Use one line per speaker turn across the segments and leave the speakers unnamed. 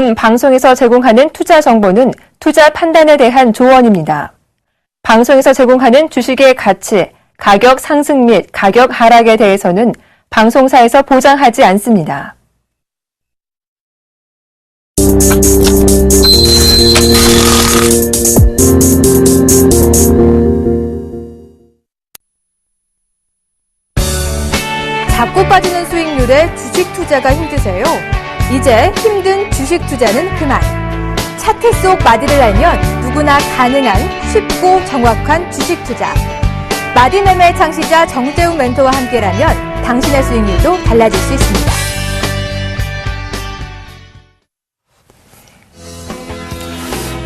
본 방송에서 제공하는 투자 정보는 투자 판단에 대한 조언입니다. 방송에서 제공하는 주식의 가치, 가격 상승 및 가격 하락에 대해서는 방송사에서 보장하지 않습니다.
자꾸 빠지는 수익률에 주식 투자가 힘드세요? 이제 힘든 주식 투자는 그만. 차트 속 마디를 알면 누구나 가능한 쉽고 정확한 주식 투자. 마디매매 창시자 정재훈 멘토와 함께라면 당신의 수익률도 달라질 수 있습니다.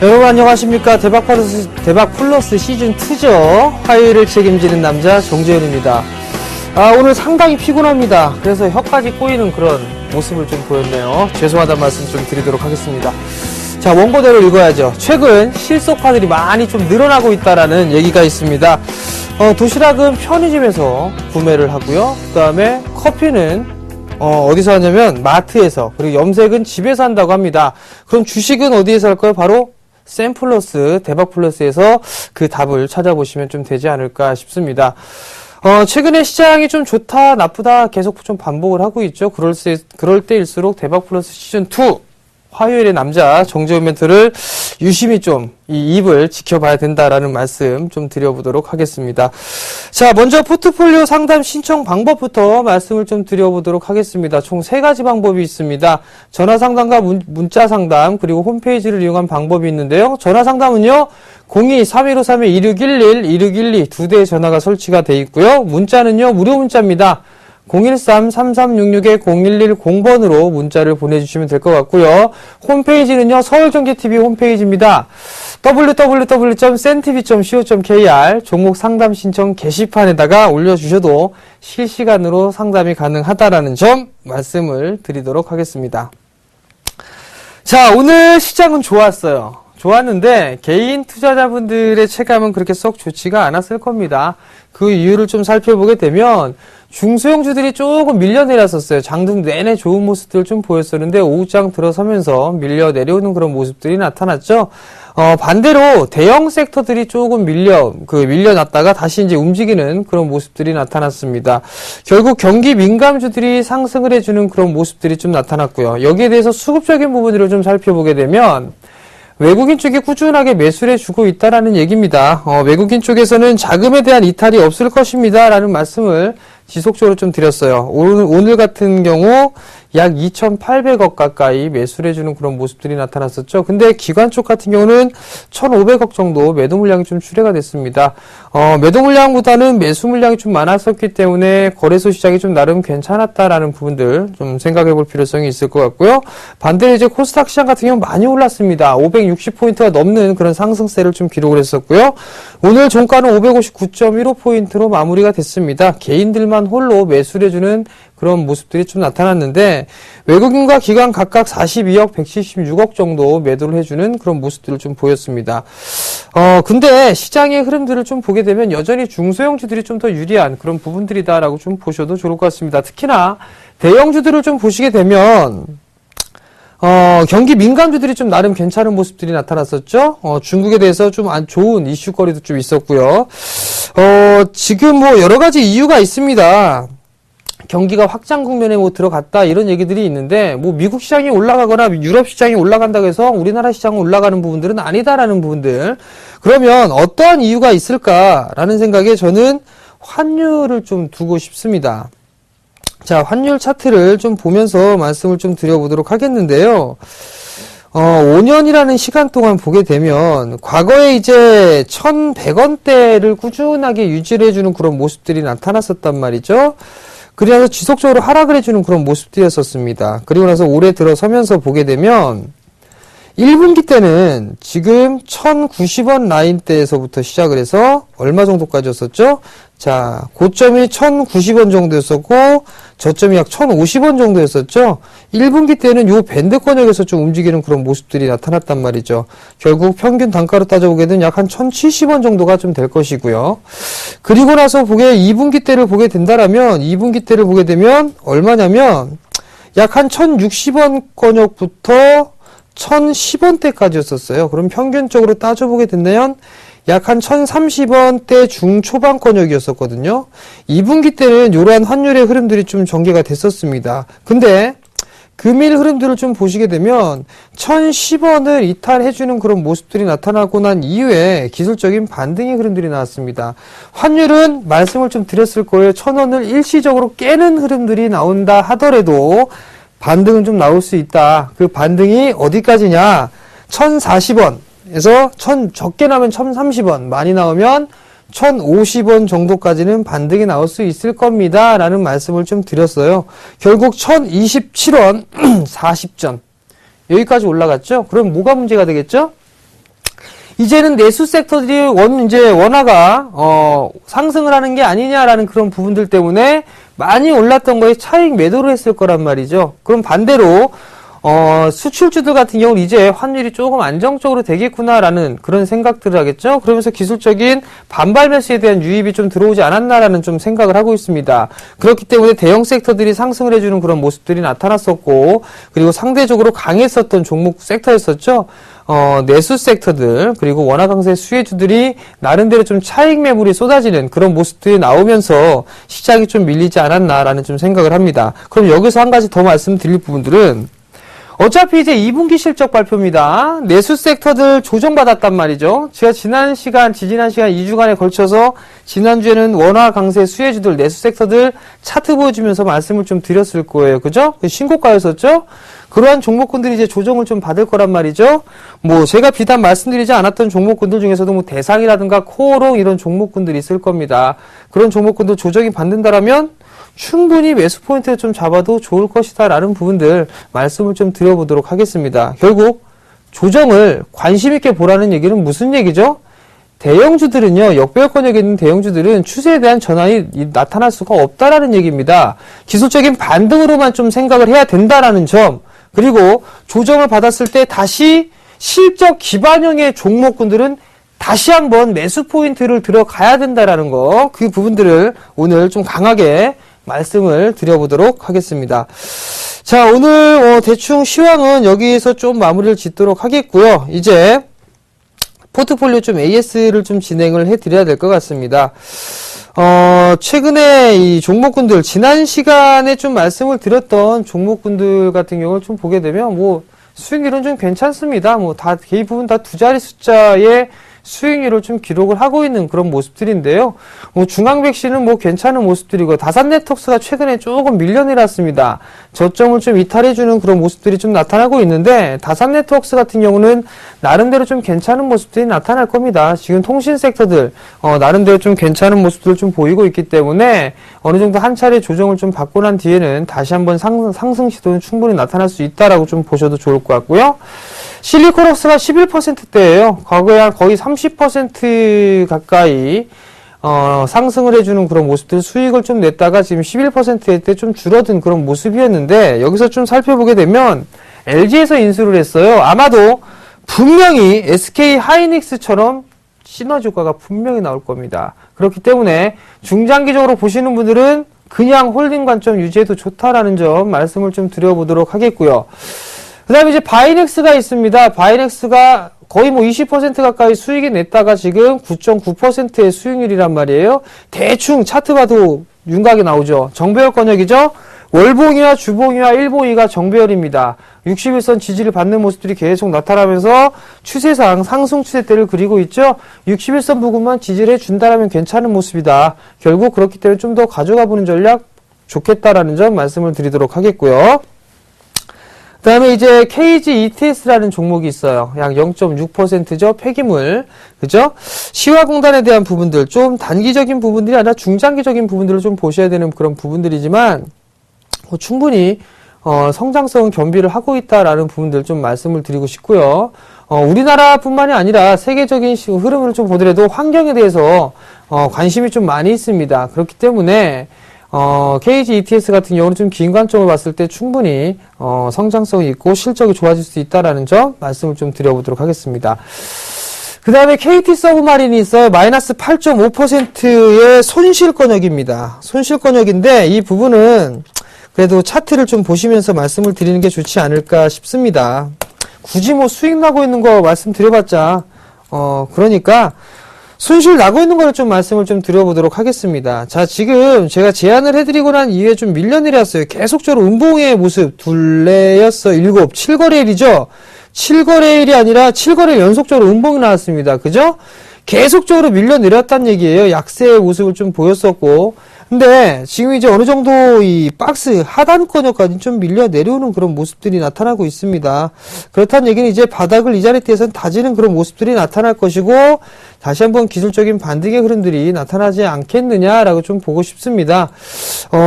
여러분 안녕하십니까. 대박플러스 시즌2죠. 화요일을 책임지는 남자 정재훈입니다. 오늘 상당히 피곤합니다. 그래서 혀까지 꼬이는 그런 모습을 좀 보였네요. 죄송하다는 말씀 좀 드리도록 하겠습니다. 자, 원고대로 읽어야죠. 최근 실속파들이 많이 좀 늘어나고 있다라는 얘기가 있습니다. 도시락은 편의점에서 구매를 하고요. 그 다음에 커피는 어디서 하냐면 마트에서, 그리고 염색은 집에서 한다고 합니다. 그럼 주식은 어디에서 할까요? 바로 샘플러스, 대박플러스에서 그 답을 찾아보시면 좀 되지 않을까 싶습니다. 최근에 시장이 좀 좋다, 나쁘다 계속 좀 반복을 하고 있죠. 그럴 때일수록 대박플러스 시즌2 화요일의 남자 정재훈 멘토를 유심히 좀 이 입을 지켜봐야 된다라는 말씀 좀 드려보도록 하겠습니다. 자, 먼저 포트폴리오 상담 신청 방법부터 말씀을 좀 드려보도록 하겠습니다. 총 3가지 방법이 있습니다. 전화 상담과 문자 상담, 그리고 홈페이지를 이용한 방법이 있는데요. 전화 상담은요, 02-3153-2611, 2612 두 대의 전화가 설치가 돼 있고요. 문자는요, 무료 문자입니다. 013-3366-0110번으로 문자를 보내주시면 될 것 같고요. 홈페이지는요, 서울경제TV 홈페이지입니다. www.sentv.co.kr 종목 상담 신청 게시판에다가 올려주셔도 실시간으로 상담이 가능하다라는 점 말씀을 드리도록 하겠습니다. 자, 오늘 시장은 좋았는데 개인 투자자분들의 체감은 그렇게 썩 좋지가 않았을 겁니다. 그 이유를 좀 살펴보게 되면 중소형주들이 조금 밀려 내렸었어요. 장중 내내 좋은 모습들을 좀 보였었는데 오후장 들어서면서 밀려 내려오는 그런 모습들이 나타났죠. 반대로 대형 섹터들이 조금 밀려났다가 다시 이제 움직이는 그런 모습들이 나타났습니다. 결국 경기 민감주들이 상승을 해주는 그런 모습들이 좀 나타났고요. 여기에 대해서 수급적인 부분들을 좀 살펴보게 되면 외국인 쪽이 꾸준하게 매수를 해주고 있다라는 얘기입니다. 외국인 쪽에서는 자금에 대한 이탈이 없을 것입니다. 라는 말씀을 지속적으로 좀 드렸어요. 오늘 같은 경우 약 2,800억 가까이 매수를 해주는 그런 모습들이 나타났었죠. 근데 기관 쪽 같은 경우는 1,500억 정도 매도 물량이 좀 출회가 됐습니다. 매도 물량보다는 매수 물량이 좀 많았었기 때문에 거래소 시장이 좀 나름 괜찮았다라는 부분들 좀 생각해 볼 필요성이 있을 것 같고요. 반대로 이제 코스닥 시장 같은 경우는 많이 올랐습니다. 560포인트가 넘는 그런 상승세를 좀 기록을 했었고요. 오늘 종가는 559.15포인트로 마무리가 됐습니다. 개인들만 홀로 매수를 해주는 그런 모습들이 좀 나타났는데 외국인과 기관 각각 42억, 176억 정도 매도를 해주는 그런 모습들을 좀 보였습니다. 근데 시장의 흐름들을 좀 보게 되면 여전히 중소형주들이 좀 더 유리한 그런 부분들이다라고 좀 보셔도 좋을 것 같습니다. 특히나 대형주들을 좀 보시게 되면 경기 민감주들이 좀 나름 괜찮은 모습들이 나타났었죠. 중국에 대해서 좀 안 좋은 이슈거리도 좀 있었고요. 지금 뭐 여러 가지 이유가 있습니다. 경기가 확장 국면에 들어갔다 이런 얘기들이 있는데 미국 시장이 올라가거나 유럽 시장이 올라간다고 해서 우리나라 시장은 올라가는 부분들은 아니다라는 부분들. 그러면 어떠한 이유가 있을까라는 생각에 저는 환율을 좀 두고 싶습니다. 자, 환율 차트를 좀 보면서 말씀을 좀 드려보도록 하겠는데요. 5년이라는 시간 동안 보게 되면 과거에 이제 1,100원대를 꾸준하게 유지를 해주는 그런 모습들이 나타났었단 말이죠. 그래서 지속적으로 하락을 해주는 그런 모습들이었었습니다. 그리고 나서 올해 들어서면서 보게 되면 1분기 때는 지금 1,090원 라인대에서부터 시작을 해서 얼마 정도까지였었죠? 자, 고점이 1,090원 정도였었고 저점이 약 1,050원 정도였었죠? 1분기 때는 요 밴드권역에서 좀 움직이는 그런 모습들이 나타났단 말이죠. 결국 평균 단가로 따져보게 되면 약 한 1,070원 정도가 좀 될 것이고요. 그리고 나서 2분기 때를 보게 된다라면 2분기 때를 보게 되면 얼마냐면 약 한 1,060원 권역부터 1010원대까지였었어요. 그럼 평균적으로 따져보게 된다면 약 한 1030원대 중초반권역이었었거든요. 2분기 때는 이러한 환율의 흐름들이 좀 전개가 됐었습니다. 근데 금일 흐름들을 좀 보시게 되면 1010원을 이탈해주는 그런 모습들이 나타나고 난 이후에 기술적인 반등의 흐름들이 나왔습니다. 환율은 말씀을 좀 드렸을 거예요. 1000원을 일시적으로 깨는 흐름들이 나온다 하더라도 반등은 좀 나올 수 있다. 그 반등이 어디까지냐? 1040원에서 적게 나오면 1030원, 많이 나오면 1050원 정도까지는 반등이 나올 수 있을 겁니다. 라는 말씀을 좀 드렸어요. 결국 1027원 40전. 여기까지 올라갔죠? 그럼 뭐가 문제가 되겠죠? 이제는 내수 섹터들이 원화가, 상승을 하는 게 아니냐라는 그런 부분들 때문에 많이 올랐던 거에 차익 매도를 했을 거란 말이죠. 그럼 반대로, 수출주들 같은 경우는 이제 환율이 조금 안정적으로 되겠구나라는 그런 생각들을 하겠죠. 그러면서 기술적인 반발 매수에 대한 유입이 좀 들어오지 않았나라는 좀 생각을 하고 있습니다. 그렇기 때문에 대형 섹터들이 상승을 해주는 그런 모습들이 나타났었고, 그리고 상대적으로 강했었던 종목 섹터였었죠. 내수 섹터들, 그리고 원화 강세 수혜주들이 나름대로 좀 차익 매물이 쏟아지는 그런 모습들이 나오면서 시장이 좀 밀리지 않았나라는 좀 생각을 합니다. 그럼 여기서 한 가지 더 말씀드릴 부분들은 어차피 이제 2분기 실적 발표입니다. 내수 섹터들 조정받았단 말이죠. 제가 지지난 시간 2주간에 걸쳐서 지난주에는 원화 강세 수혜주들, 내수 섹터들 차트 보여주면서 말씀을 좀 드렸을 거예요. 그죠? 신고가였었죠? 그러한 종목군들이 이제 조정을 좀 받을 거란 말이죠. 제가 비단 말씀드리지 않았던 종목군들 중에서도 대상이라든가 코어롱 이런 종목군들이 있을 겁니다. 그런 종목군들 조정이 받는다라면 충분히 매수 포인트를 좀 잡아도 좋을 것이다 라는 부분들 말씀을 좀 드려보도록 하겠습니다. 결국 조정을 관심 있게 보라는 얘기는 무슨 얘기죠? 대형주들은요, 역배열권역에 있는 대형주들은 추세에 대한 전환이 나타날 수가 없다라는 얘기입니다. 기술적인 반등으로만 좀 생각을 해야 된다라는 점, 그리고 조정을 받았을 때 다시 실적 기반형의 종목군들은 다시 한번 매수 포인트를 들어가야 된다라는 거, 그 부분들을 오늘 좀 강하게 말씀을 드려보도록 하겠습니다. 자, 오늘 대충 시황은 여기에서 좀 마무리를 짓도록 하겠고요. 이제 포트폴리오 좀 AS를 좀 진행을 해드려야 될 것 같습니다. 최근에 이 종목군들, 지난 시간에 좀 말씀을 드렸던 종목군들 같은 경우를 좀 보게 되면 수익률은 좀 괜찮습니다. 대부분 다 두 자리 숫자의 수익률을 좀 기록을 하고 있는 그런 모습들인데요. 중앙백신은 괜찮은 모습들이고, 다산네트웍스가 최근에 조금 밀려내렸습니다. 저점을 좀 이탈해주는 그런 모습들이 좀 나타나고 있는데, 다산네트웍스 같은 경우는 나름대로 좀 괜찮은 모습들이 나타날 겁니다. 지금 통신 섹터들, 나름대로 좀 괜찮은 모습들을 좀 보이고 있기 때문에, 어느 정도 한 차례 조정을 좀 받고 난 뒤에는 다시 한번 상승 시도는 충분히 나타날 수 있다라고 좀 보셔도 좋을 것 같고요. 실리코록스가 11%대예요. 과거에 한 거의 30% 가까이 상승을 해주는 그런 모습들, 수익을 좀 냈다가 지금 11%일 때 좀 줄어든 그런 모습이었는데, 여기서 좀 살펴보게 되면 LG에서 인수를 했어요. 아마도 분명히 SK 하이닉스처럼 시너지 효과가 분명히 나올 겁니다. 그렇기 때문에 중장기적으로 보시는 분들은 그냥 홀딩 관점 유지해도 좋다라는 점 말씀을 좀 드려보도록 하겠고요. 그 다음에 이제 바이넥스가 있습니다. 바이넥스가 거의 20% 가까이 수익이 냈다가 지금 9.9%의 수익률이란 말이에요. 대충 차트 봐도 윤곽이 나오죠. 정배열권역이죠. 월봉이와 주봉이와 일봉이가 정배열입니다. 61선 지지를 받는 모습들이 계속 나타나면서 추세상 상승 추세대를 그리고 있죠. 61선 부근만 지지를 해준다면 괜찮은 모습이다. 결국 그렇기 때문에 좀 더 가져가 보는 전략 좋겠다라는 점 말씀을 드리도록 하겠고요. 그 다음에 이제 KG ETS라는 종목이 있어요. 약 0.6%죠. 폐기물. 그죠? 시화공단에 대한 부분들, 좀 단기적인 부분들이 아니라 중장기적인 부분들을 좀 보셔야 되는 그런 부분들이지만, 충분히, 성장성은 겸비를 하고 있다라는 부분들 좀 말씀을 드리고 싶고요. 우리나라뿐만이 아니라 세계적인 흐름을 좀 보더라도 환경에 대해서, 관심이 좀 많이 있습니다. 그렇기 때문에, KG ETS 같은 경우는 좀 긴 관점을 봤을 때 충분히 성장성이 있고 실적이 좋아질 수 있다라는 점 말씀을 좀 드려보도록 하겠습니다. 그 다음에 KT 서브마린이 있어요. 마이너스 8.5%의 손실권역입니다. 손실권역인데 이 부분은 그래도 차트를 좀 보시면서 말씀을 드리는 게 좋지 않을까 싶습니다. 굳이 뭐 수익 나고 있는 거 말씀드려봤자, 그러니까 손실 나고 있는 거를 좀 말씀을 좀 드려보도록 하겠습니다. 자, 지금 제가 제안을 해드리고 난 이후에 좀 밀려내렸어요. 계속적으로 음봉의 모습, 둘레였어, 7거래일이죠? 7거래일이 아니라 7거래일 연속적으로 음봉이 나왔습니다. 그죠? 계속적으로 밀려내렸다는 얘기예요. 약세의 모습을 좀 보였었고. 근데 지금 이제 어느 정도 이 박스 하단권역까지 좀 밀려 내려오는 그런 모습들이 나타나고 있습니다. 그렇다는 얘기는 이제 바닥을 이 자리대에서는 다지는 그런 모습들이 나타날 것이고, 다시 한번 기술적인 반등의 흐름들이 나타나지 않겠느냐라고 좀 보고 싶습니다.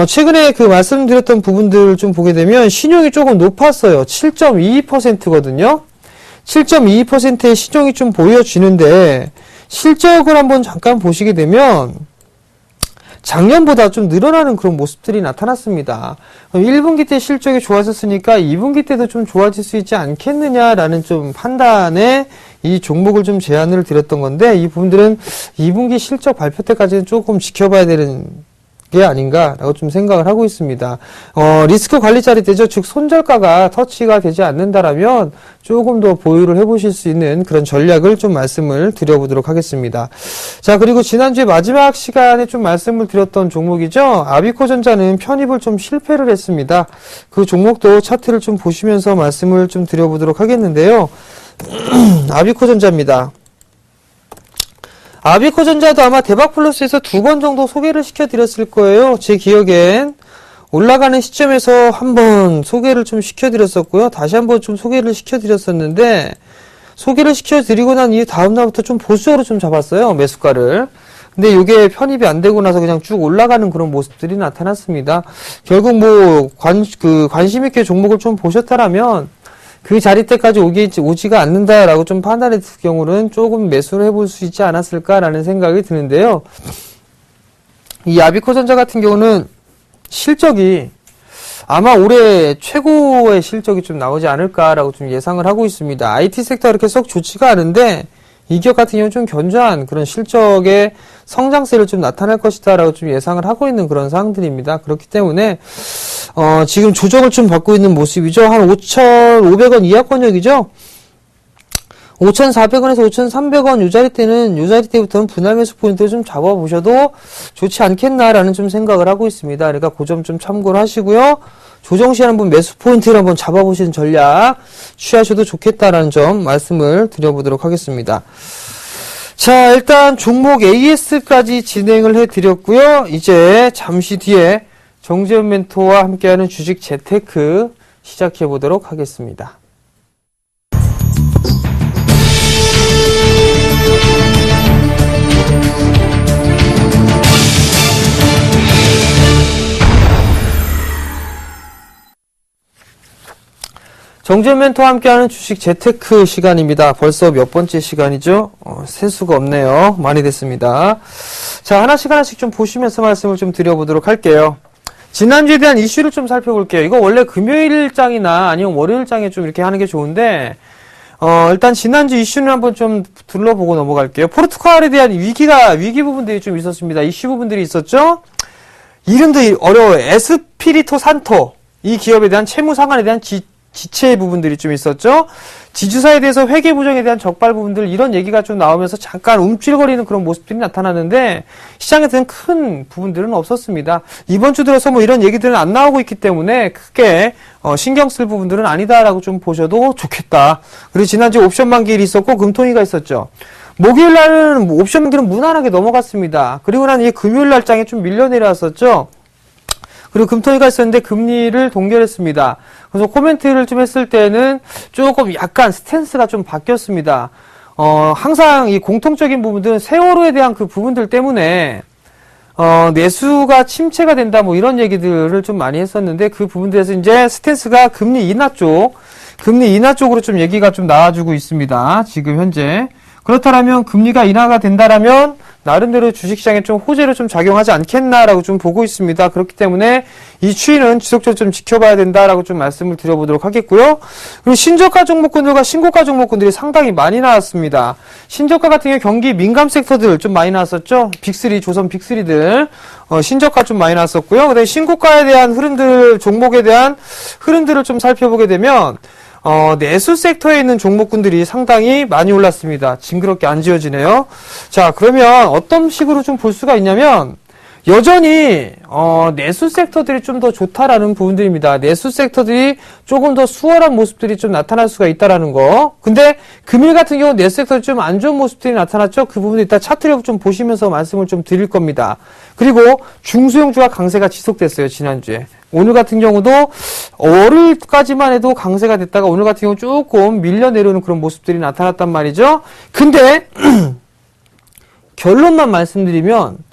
최근에 그 말씀드렸던 부분들 좀 보게 되면 신용이 조금 높았어요. 7.22%거든요. 7.22%의 신용이 좀 보여지는데, 실적을 한번 잠깐 보시게 되면 작년보다 좀 늘어나는 그런 모습들이 나타났습니다. 1분기 때 실적이 좋아졌으니까 2분기 때도 좀 좋아질 수 있지 않겠느냐라는 좀 판단에 이 종목을 좀 제안을 드렸던 건데, 이 부분들은 2분기 실적 발표 때까지는 조금 지켜봐야 되는 게 아닌가라고 좀 생각을 하고 있습니다. 리스크 관리 자리대죠. 즉 손절가가 터치가 되지 않는다라면 조금 더 보유를 해보실 수 있는 그런 전략을 좀 말씀을 드려보도록 하겠습니다. 자, 그리고 지난주에 마지막 시간에 좀 말씀을 드렸던 종목이죠. 아비코전자는 편입을 좀 실패를 했습니다. 그 종목도 차트를 좀 보시면서 말씀을 좀 드려보도록 하겠는데요. 아비코전자입니다. 아비코전자도 아마 대박플러스에서 2번 정도 소개를 시켜드렸을 거예요. 제 기억엔 올라가는 시점에서 한번 소개를 좀 시켜드렸었고요. 다시 한번 좀 소개를 시켜드렸었는데, 소개를 시켜드리고 난 이후 다음날부터 좀 보수적으로 좀 잡았어요. 매수가를. 근데 이게 편입이 안 되고 나서 그냥 쭉 올라가는 그런 모습들이 나타났습니다. 결국 뭐 관심 있게 종목을 좀 보셨다라면 그 자리 때까지 오지가 않는다라고 좀 판단했을 경우는 조금 매수를 해볼 수 있지 않았을까라는 생각이 드는데요. 이 아비코전자 같은 경우는 실적이 아마 올해 최고의 실적이 좀 나오지 않을까라고 좀 예상을 하고 있습니다. IT 섹터가 이렇게 썩 좋지가 않은데 이 기업 같은 경우는 좀 견조한 그런 실적의 성장세를 좀 나타날 것이다라고 좀 예상을 하고 있는 그런 상황들입니다. 그렇기 때문에 지금 조정을 좀 받고 있는 모습이죠. 한 5,500원 이하권역이죠. 5,400원에서 5,300원 요 자리 때부터는 분할 매수 포인트를 좀 잡아보셔도 좋지 않겠나라는 좀 생각을 하고 있습니다. 그러니까 그 점 좀 참고를 하시고요. 조정 시에 한번 매수 포인트를 한번 잡아보시는 전략 취하셔도 좋겠다라는 점 말씀을 드려보도록 하겠습니다. 자, 일단 종목 AS까지 진행을 해드렸고요. 이제 잠시 뒤에 정재훈 멘토와 함께하는 주식 재테크 시작해보도록 하겠습니다. 정재훈 멘토와 함께하는 주식 재테크 시간입니다. 벌써 몇 번째 시간이죠? 셀 수가 없네요. 많이 됐습니다. 자, 하나씩 좀 보시면서 말씀을 좀 드려보도록 할게요. 지난주에 대한 이슈를 좀 살펴볼게요. 이거 원래 금요일장이나 아니면 월요일장에 좀 이렇게 하는 게 좋은데, 일단 지난주 이슈는 한번 좀 둘러보고 넘어갈게요. 포르투갈에 대한 위기 부분들이 좀 있었습니다. 이슈 부분들이 있었죠? 이름도 어려워요. 에스피리토 산토. 이 기업에 대한 채무 상환에 대한 지체 부분들이 좀 있었죠. 지주사에 대해서 회계 부정에 대한 적발 부분들, 이런 얘기가 좀 나오면서 잠깐 움찔거리는 그런 모습들이 나타나는데 시장에서는 큰 부분들은 없었습니다. 이번 주 들어서 뭐 이런 얘기들은 안 나오고 있기 때문에 크게 신경 쓸 부분들은 아니다라고 좀 보셔도 좋겠다. 그리고 지난주에 옵션 만기일이 있었고 금통위가 있었죠. 목요일 날은 옵션 만기는 무난하게 넘어갔습니다. 그리고 난 이 금요일 날장에 좀 밀려 내려왔었죠. 그리고 금통위가 있었는데 금리를 동결했습니다. 그래서 코멘트를 좀 했을 때는 조금 약간 스탠스가 좀 바뀌었습니다. 항상 이 공통적인 부분들은 세월호에 대한 그 부분들 때문에 내수가 침체가 된다 뭐 이런 얘기들을 좀 많이 했었는데, 그 부분들에서 이제 스탠스가 금리 인하 쪽으로 좀 얘기가 좀 나와주고 있습니다. 지금 현재. 그렇다면 금리가 인하가 된다라면 나름대로 주식시장에 좀 호재로 좀 작용하지 않겠나라고 좀 보고 있습니다. 그렇기 때문에 이 추이는 지속적으로 좀 지켜봐야 된다라고 좀 말씀을 드려보도록 하겠고요. 그리고 신저가 종목군들과 신고가 종목군들이 상당히 많이 나왔습니다. 신저가 같은 경우 경기 민감 섹터들 좀 많이 나왔었죠. 빅3, 조선 빅3들 신저가 좀 많이 나왔었고요. 그다음에 신고가에 대한 흐름들, 종목에 대한 흐름들을 좀 살펴보게 되면 내수 섹터에 있는 종목군들이 상당히 많이 올랐습니다. 징그럽게 안 지어지네요. 자, 그러면 어떤 식으로 좀 볼 수가 있냐면, 여전히 내수 섹터들이 좀 더 좋다라는 부분들입니다. 내수 섹터들이 조금 더 수월한 모습들이 좀 나타날 수가 있다라는 거. 근데 금일 같은 경우는 내수 섹터들이 좀 안 좋은 모습들이 나타났죠. 그 부분도 이따 차트를 좀 보시면서 말씀을 좀 드릴 겁니다. 그리고 중소형주가 강세가 지속됐어요, 지난주에. 오늘 같은 경우도 월요일까지만 해도 강세가 됐다가 오늘 같은 경우 조금 밀려 내려오는 그런 모습들이 나타났단 말이죠. 근데 결론만 말씀드리면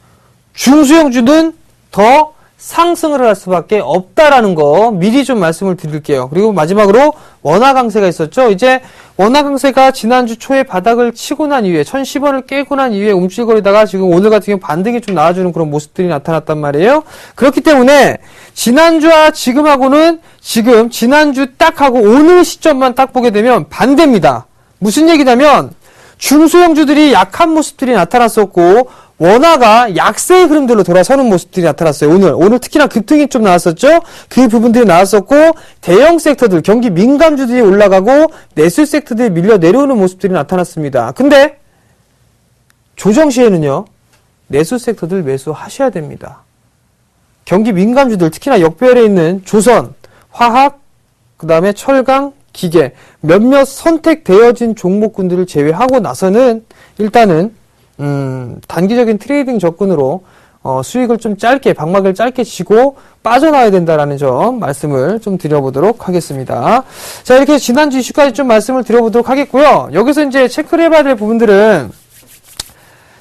중소형주는 더 상승을 할 수밖에 없다라는 거 미리 좀 말씀을 드릴게요. 그리고 마지막으로 원화 강세가 있었죠. 이제 원화 강세가 지난주 초에 바닥을 치고 난 이후에 1010원을 깨고 난 이후에 움찔거리다가 지금 오늘 같은 경우 반등이 좀 나와주는 그런 모습들이 나타났단 말이에요. 그렇기 때문에 지난주와 지금하고는 지금 지난주 딱 하고 오늘 시점만 딱 보게 되면 반대입니다. 무슨 얘기냐면 중소형주들이 약한 모습들이 나타났었고 원화가 약세의 흐름들로 돌아서는 모습들이 나타났어요. 오늘 특히나 급등이 좀 나왔었죠. 그 부분들이 나왔었고 대형 섹터들, 경기 민감주들이 올라가고 내수 섹터들이 밀려 내려오는 모습들이 나타났습니다. 근데 조정 시에는요, 내수 섹터들 매수하셔야 됩니다. 경기 민감주들, 특히나 역별에 있는 조선, 화학, 그 다음에 철강, 기계, 몇몇 선택되어진 종목군들을 제외하고 나서는 일단은 단기적인 트레이딩 접근으로 수익을 좀 짧게, 방막을 짧게 치고 빠져나와야 된다라는 점 말씀을 좀 드려보도록 하겠습니다. 자, 이렇게 지난주 이슈까지 좀 말씀을 드려보도록 하겠고요. 여기서 이제 체크를 해봐야 될 부분들은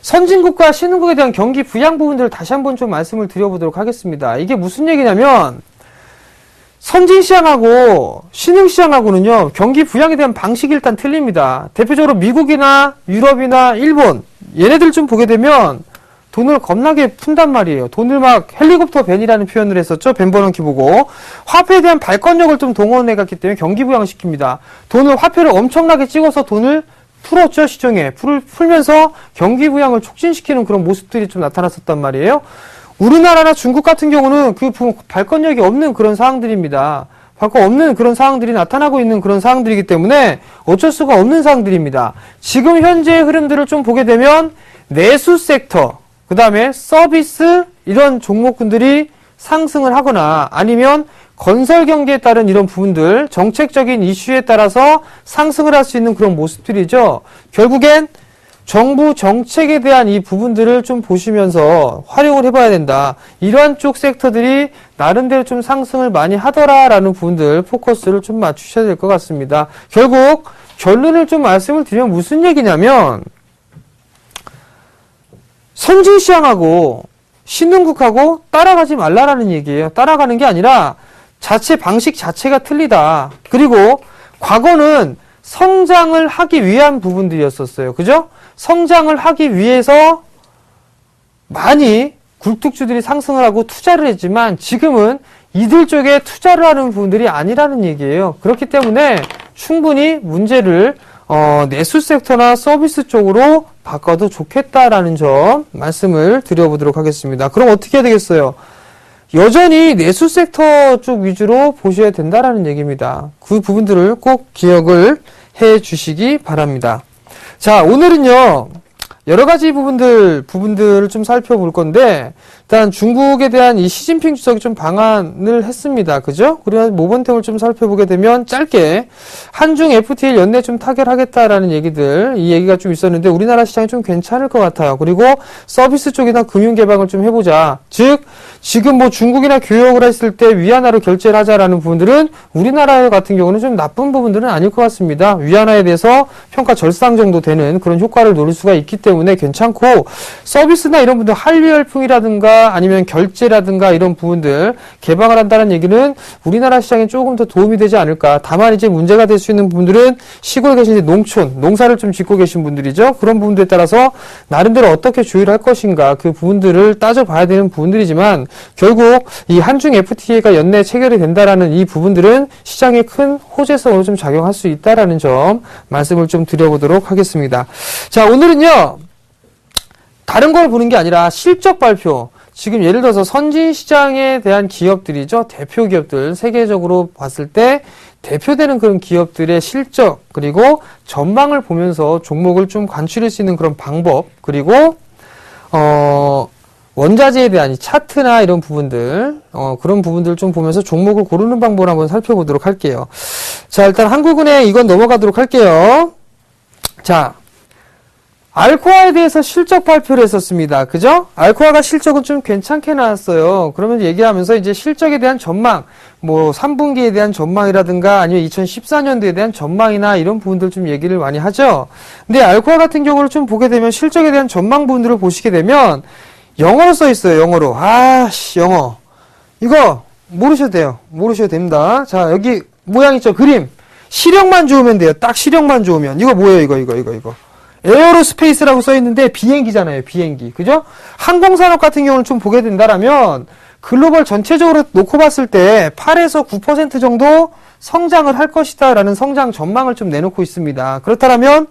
선진국과 신흥국에 대한 경기 부양 부분들을 다시 한번 좀 말씀을 드려보도록 하겠습니다. 이게 무슨 얘기냐면 선진시장하고 신흥시장하고는요, 경기 부양에 대한 방식이 일단 틀립니다. 대표적으로 미국이나 유럽이나 일본, 얘네들 좀 보게 되면 돈을 겁나게 푼단 말이에요. 돈을 막 헬리콥터 벤이라는 표현을 했었죠. 벤 버넌키 보고. 화폐에 대한 발권력을 좀 동원해 갔기 때문에 경기 부양을 시킵니다. 돈을, 화폐를 엄청나게 찍어서 돈을 풀었죠, 시중에. 풀면서 경기 부양을 촉진시키는 그런 모습들이 좀 나타났었단 말이에요. 우리나라나 중국 같은 경우는 그 발권력이 없는 그런 상황들입니다. 발권 없는 그런 상황들이 나타나고 있는 그런 상황들이기 때문에 어쩔 수가 없는 상황들입니다. 지금 현재의 흐름들을 좀 보게 되면 내수 섹터, 그 다음에 서비스 이런 종목군들이 상승을 하거나 아니면 건설 경기에 따른 이런 부분들, 정책적인 이슈에 따라서 상승을 할 수 있는 그런 모습들이죠. 결국엔 정부 정책에 대한 이 부분들을 좀 보시면서 활용을 해봐야 된다. 이러한 쪽 섹터들이 나름대로 좀 상승을 많이 하더라라는 부분들 포커스를 좀 맞추셔야 될 것 같습니다. 결국 결론을 좀 말씀을 드리면 무슨 얘기냐면 선진시장하고 신흥국하고 따라가지 말라라는 얘기예요. 따라가는 게 아니라 자체 방식 자체가 틀리다. 그리고 과거는 성장을 하기 위한 부분들이었었어요. 그죠? 성장을 하기 위해서 많이 굴뚝주들이 상승을 하고 투자를 했지만 지금은 이들 쪽에 투자를 하는 부분들이 아니라는 얘기예요. 그렇기 때문에 충분히 문제를 내수 섹터나 서비스 쪽으로 바꿔도 좋겠다라는 점 말씀을 드려보도록 하겠습니다. 그럼 어떻게 해야 되겠어요? 여전히 내수 섹터 쪽 위주로 보셔야 된다라는 얘기입니다. 그 부분들을 꼭 기억을 해 주시기 바랍니다. 자, 오늘은요, 여러 가지 부분들을 좀 살펴볼 건데, 일단 중국에 대한 이 시진핑 주석이 좀 방한을 했습니다. 그죠? 그리고 모멘텀을 좀 살펴보게 되면 짧게 한중 FTA 연내 좀 타결하겠다라는 얘기들, 이 얘기가 좀 있었는데 우리나라 시장이 좀 괜찮을 것 같아요. 그리고 서비스 쪽이나 금융 개방을 좀 해보자. 즉, 지금 뭐 중국이나 교역을 했을 때 위안화로 결제를 하자라는 부분들은 우리나라 같은 경우는 좀 나쁜 부분들은 아닐 것 같습니다. 위안화에 대해서 평가 절상 정도 되는 그런 효과를 노릴 수가 있기 때문에 괜찮고, 서비스나 이런 분들 한류 열풍이라든가 아니면 결제라든가 이런 부분들 개방을 한다는 얘기는 우리나라 시장에 조금 더 도움이 되지 않을까. 다만 이제 문제가 될 수 있는 부분들은 시골에 계신 농촌, 농사를 좀 짓고 계신 분들이죠. 그런 부분들에 따라서 나름대로 어떻게 조율할 것인가, 그 부분들을 따져봐야 되는 부분들이지만 결국 이 한중 FTA가 연내 체결이 된다라는 이 부분들은 시장에 큰 호재성으로 좀 작용할 수 있다라는 점 말씀을 좀 드려보도록 하겠습니다. 자, 오늘은요, 다른 걸 보는 게 아니라 실적 발표, 지금 예를 들어서 선진시장에 대한 기업들이죠. 대표 기업들, 세계적으로 봤을 때 대표되는 그런 기업들의 실적 그리고 전망을 보면서 종목을 좀 관출할 수 있는 그런 방법 그리고 원자재에 대한 이 차트나 이런 부분들 그런 부분들 좀 보면서 종목을 고르는 방법을 한번 살펴보도록 할게요. 자, 일단 한국은행 이건 넘어가도록 할게요. 자, 알코아에 대해서 실적 발표를 했었습니다. 그죠? 알코아가 실적은 좀 괜찮게 나왔어요. 그러면 얘기하면서 이제 실적에 대한 전망, 뭐 3분기에 대한 전망이라든가 아니면 2014년도에 대한 전망이나 이런 부분들 좀 얘기를 많이 하죠. 근데 알코아 같은 경우를 좀 보게 되면 실적에 대한 전망 부분들을 보시게 되면 영어로 써 있어요. 영어로. 영어. 이거 모르셔도 돼요. 모르셔도 됩니다. 자, 여기 모양 있죠? 그림. 시력만 좋으면 돼요. 딱 시력만 좋으면. 이거 뭐예요? 이거. 에어로스페이스라고 써 있는데 비행기잖아요. 비행기. 그죠? 항공산업 같은 경우는 좀 보게 된다라면 글로벌 전체적으로 놓고 봤을 때 8에서 9% 정도 성장을 할 것이다 라는 성장 전망을 좀 내놓고 있습니다. 그렇다면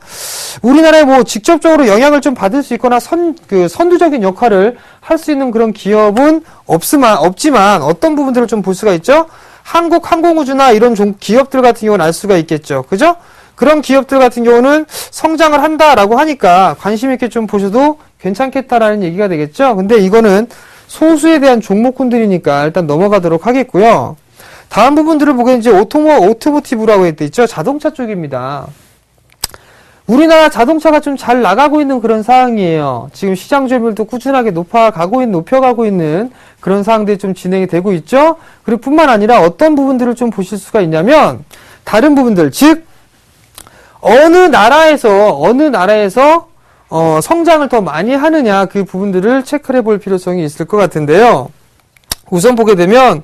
우리나라에 뭐 직접적으로 영향을 좀 받을 수 있거나 선두적인 역할을 할 수 있는 그런 기업은 없지만 어떤 부분들을 좀 볼 수가 있죠? 한국 항공우주나 이런 기업들 같은 경우는 알 수가 있겠죠. 그죠? 그런 기업들 같은 경우는 성장을 한다라고 하니까 관심 있게 좀 보셔도 괜찮겠다라는 얘기가 되겠죠. 근데 이거는 소수에 대한 종목군들이니까 일단 넘어가도록 하겠고요. 다음 부분들을 보게 이제 오토모티브라고 했죠. 자동차 쪽입니다. 우리나라 자동차가 좀 잘 나가고 있는 그런 상황이에요. 지금 시장 점유율도 꾸준하게 높여가고 있는 그런 상황들이 좀 진행이 되고 있죠. 그리고 뿐만 아니라 어떤 부분들을 좀 보실 수가 있냐면 다른 부분들, 즉 어느 나라에서 성장을 더 많이 하느냐 그 부분들을 체크를 해볼 필요성이 있을 것 같은데요. 우선 보게 되면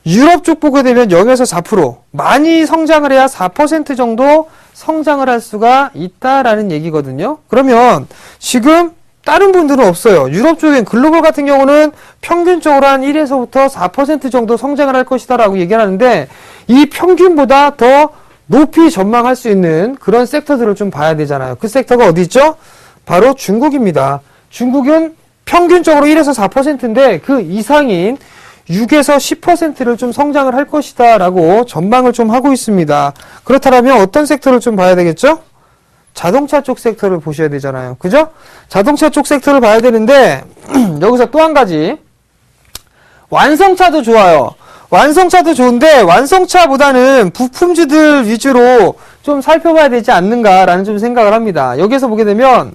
유럽 쪽 보게 되면 0에서 4% 많이 성장을 해야 4% 정도 성장을 할 수가 있다라는 얘기거든요. 그러면 지금 다른 분들은 없어요. 유럽 쪽엔 글로벌 같은 경우는 평균적으로 한 1에서부터 4% 정도 성장을 할 것이다 라고 얘기를 하는데 이 평균보다 더 높이 전망할 수 있는 그런 섹터들을 좀 봐야 되잖아요. 그 섹터가 어디 있죠? 바로 중국입니다. 중국은 평균적으로 1에서 4%인데 그 이상인 6에서 10%를 좀 성장을 할 것이다 라고 전망을 좀 하고 있습니다. 그렇다면 어떤 섹터를 좀 봐야 되겠죠? 자동차 쪽 섹터를 보셔야 되잖아요. 그죠? 자동차 쪽 섹터를 봐야 되는데 여기서 또 한 가지 완성차도 좋아요. 완성차도 좋은데 완성차보다는 부품주들 위주로 좀 살펴봐야 되지 않는가라는 좀 생각을 합니다. 여기서 보게 되면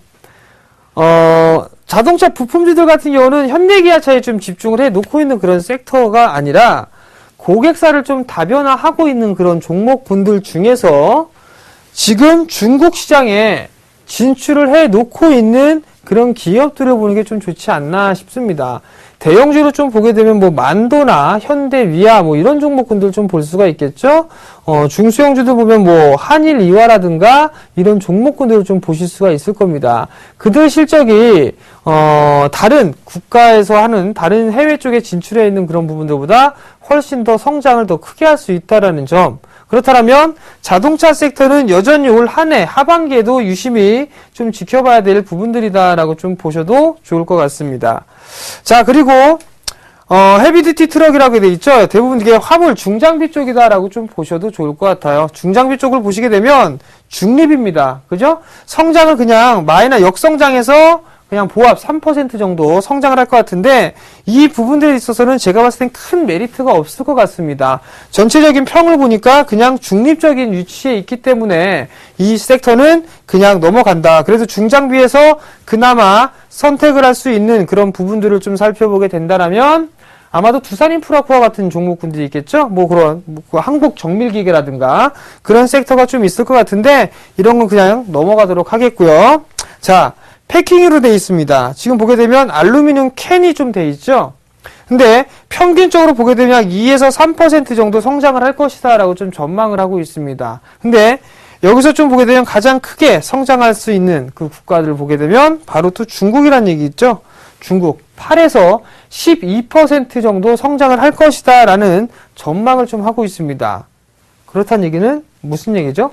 자동차 부품주들 같은 경우는 현대기아차에 좀 집중을 해 놓고 있는 그런 섹터가 아니라 고객사를 좀 다변화하고 있는 그런 종목분들 중에서 지금 중국 시장에 진출을 해 놓고 있는 그런 기업들을 보는 게 좀 좋지 않나 싶습니다. 대형주로 좀 보게 되면 뭐 만도나 현대, 위아 뭐 이런 종목군들 좀 볼 수가 있겠죠. 중소형주도 보면 뭐 한일, 이화라든가 이런 종목군들을 좀 보실 수가 있을 겁니다. 그들 실적이 다른 국가에서 하는 다른 해외 쪽에 진출해 있는 그런 부분들보다 훨씬 더 성장을 더 크게 할 수 있다라는 점. 그렇다면 자동차 섹터는 여전히 올 한 해 하반기에도 유심히 좀 지켜봐야 될 부분들이다라고 좀 보셔도 좋을 것 같습니다. 자, 그리고 헤비듀티 트럭이라고 되어 있죠. 대부분 이게 화물 중장비 쪽이다라고 좀 보셔도 좋을 것 같아요. 중장비 쪽을 보시게 되면 중립입니다. 그죠? 성장을 그냥 마이너 역성장해서 그냥 보합 3% 정도 성장을 할 것 같은데 이 부분들에 있어서는 제가 봤을 땐 큰 메리트가 없을 것 같습니다. 전체적인 평을 보니까 그냥 중립적인 위치에 있기 때문에 이 섹터는 그냥 넘어간다. 그래서 중장비에서 그나마 선택을 할 수 있는 그런 부분들을 좀 살펴보게 된다면 아마도 두산인프라코아 같은 종목군들이 있겠죠? 뭐 그런 한국 정밀기계라든가 그런 섹터가 좀 있을 것 같은데 이런 건 그냥 넘어가도록 하겠고요. 자, 패킹으로 되어 있습니다. 지금 보게 되면 알루미늄 캔이 좀 되어 있죠? 근데 평균적으로 보게 되면 2에서 3% 정도 성장을 할 것이다 라고 좀 전망을 하고 있습니다. 근데 여기서 좀 보게 되면 가장 크게 성장할 수 있는 그 국가들을 보게 되면 바로 또 중국이라는 얘기 있죠? 중국 8에서 12% 정도 성장을 할 것이다 라는 전망을 좀 하고 있습니다. 그렇다는 얘기는 무슨 얘기죠?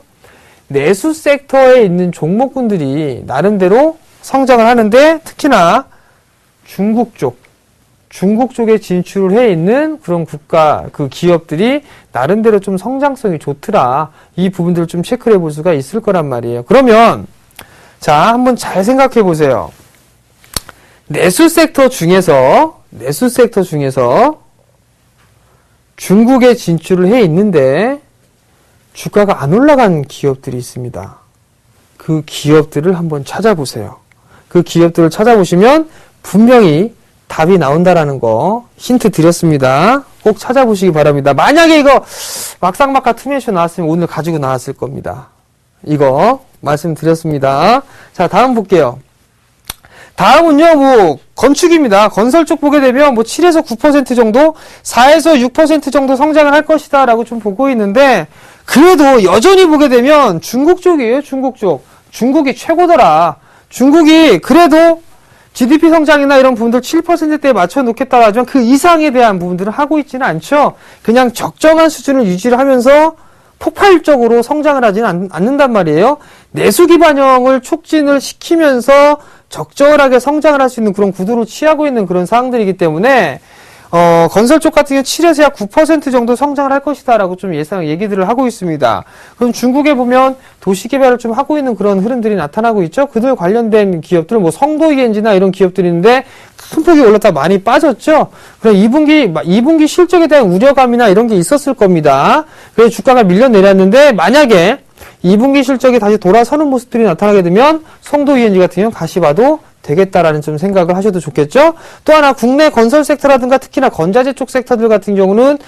내수 섹터에 있는 종목군들이 나름대로 성장을 하는데 특히나 중국 쪽 중국 쪽에 진출을 해 있는 그런 국가, 그 기업들이 나름대로 좀 성장성이 좋더라. 이 부분들을 좀 체크를 해볼 수가 있을 거란 말이에요. 그러면, 자, 한번 잘 생각해 보세요. 내수 섹터 중에서 중국에 진출을 해 있는데 주가가 안 올라간 기업들이 있습니다. 그 기업들을 한번 찾아보세요. 그 기업들을 찾아보시면 분명히 답이 나온다라는 거 힌트 드렸습니다. 꼭 찾아보시기 바랍니다. 만약에 이거 막상막하 투명쇼 나왔으면 오늘 가지고 나왔을 겁니다. 이거 말씀드렸습니다. 자, 다음 볼게요. 다음은요, 뭐, 건축입니다. 건설 쪽 보게 되면 뭐 7에서 9% 정도, 4에서 6% 정도 성장을 할 것이다 라고 좀 보고 있는데, 그래도 여전히 보게 되면 중국 쪽이에요, 중국 쪽. 중국이 최고더라. 중국이 그래도 GDP 성장이나 이런 부분들 7%대에 맞춰 놓겠다고 하지만 그 이상에 대한 부분들을 하고 있지는 않죠. 그냥 적정한 수준을 유지를 하면서 폭발적으로 성장을 하지는 않는단 말이에요. 내수 기반형을 촉진을 시키면서 적절하게 성장을 할 수 있는 그런 구도로 취하고 있는 그런 상황들이기 때문에 건설 쪽 같은 경우 7에서 약 9% 정도 성장을 할 것이다 라고 좀 얘기들을 하고 있습니다. 그럼 중국에 보면 도시 개발을 좀 하고 있는 그런 흐름들이 나타나고 있죠. 그들 관련된 기업들, 뭐 성도 ENG나 이런 기업들이 있는데 큰 폭이 올랐다 많이 빠졌죠. 그럼 2분기 실적에 대한 우려감이나 이런 게 있었을 겁니다. 그래서 주가가 밀려 내렸는데 만약에 2분기 실적이 다시 돌아서는 모습들이 나타나게 되면 성도 ENG 같은 경우는 다시 봐도 되겠다라는 좀 생각을 하셔도 좋겠죠. 또 하나 국내 건설 섹터라든가 특히나 건자재 쪽 섹터들 같은 경우는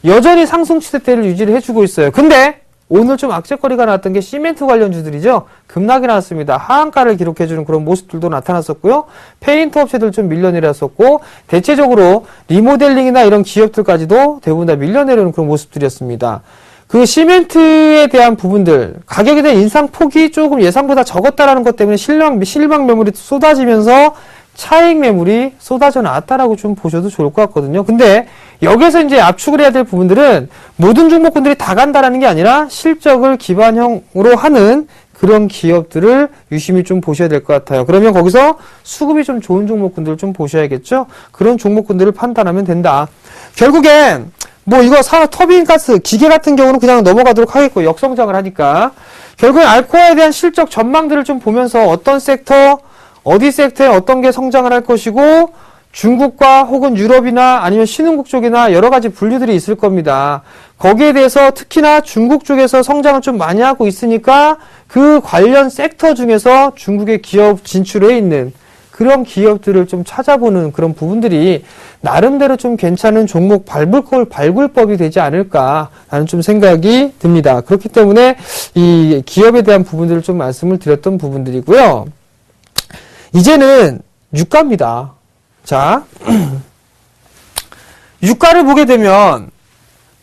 여전히 상승 추세대를 유지를 해주고 있어요. 근데 오늘 좀 악재거리가 나왔던 게 시멘트 관련주들이죠. 급락이 나왔습니다. 하한가를 기록해주는 그런 모습들도 나타났었고요. 페인트 업체들 좀 밀려내렸었고 대체적으로 리모델링이나 이런 기업들까지도 대부분 다 밀려내려는 그런 모습들이었습니다. 그 시멘트에 대한 부분들, 가격에 대한 인상폭이 조금 예상보다 적었다라는 것 때문에 실방 매물이 쏟아지면서 차익 매물이 쏟아져 나왔다라고 좀 보셔도 좋을 것 같거든요. 근데 여기서 이제 압축을 해야 될 부분들은 모든 종목군들이 다 간다라는 게 아니라 실적을 기반형으로 하는 그런 기업들을 유심히 좀 보셔야 될 것 같아요. 그러면 거기서 수급이 좀 좋은 종목군들을 좀 보셔야겠죠. 그런 종목군들을 판단하면 된다. 결국엔 뭐 이거 터빈 가스 기계 같은 경우는 그냥 넘어가도록 하겠고 역성장을 하니까 결국엔 알코아에 대한 실적 전망들을 좀 보면서 어떤 섹터 어디 섹터에 어떤 게 성장을 할 것이고 중국과 혹은 유럽이나 아니면 신흥국 쪽이나 여러 가지 분류들이 있을 겁니다. 거기에 대해서 특히나 중국 쪽에서 성장을 좀 많이 하고 있으니까 그 관련 섹터 중에서 중국의 기업 진출해 있는 그런 기업들을 좀 찾아보는 그런 부분들이 나름대로 좀 괜찮은 종목 발굴법이 되지 않을까라는 좀 생각이 듭니다. 그렇기 때문에 이 기업에 대한 부분들을 좀 말씀을 드렸던 부분들이고요. 이제는 유가입니다. 자, 유가를 보게 되면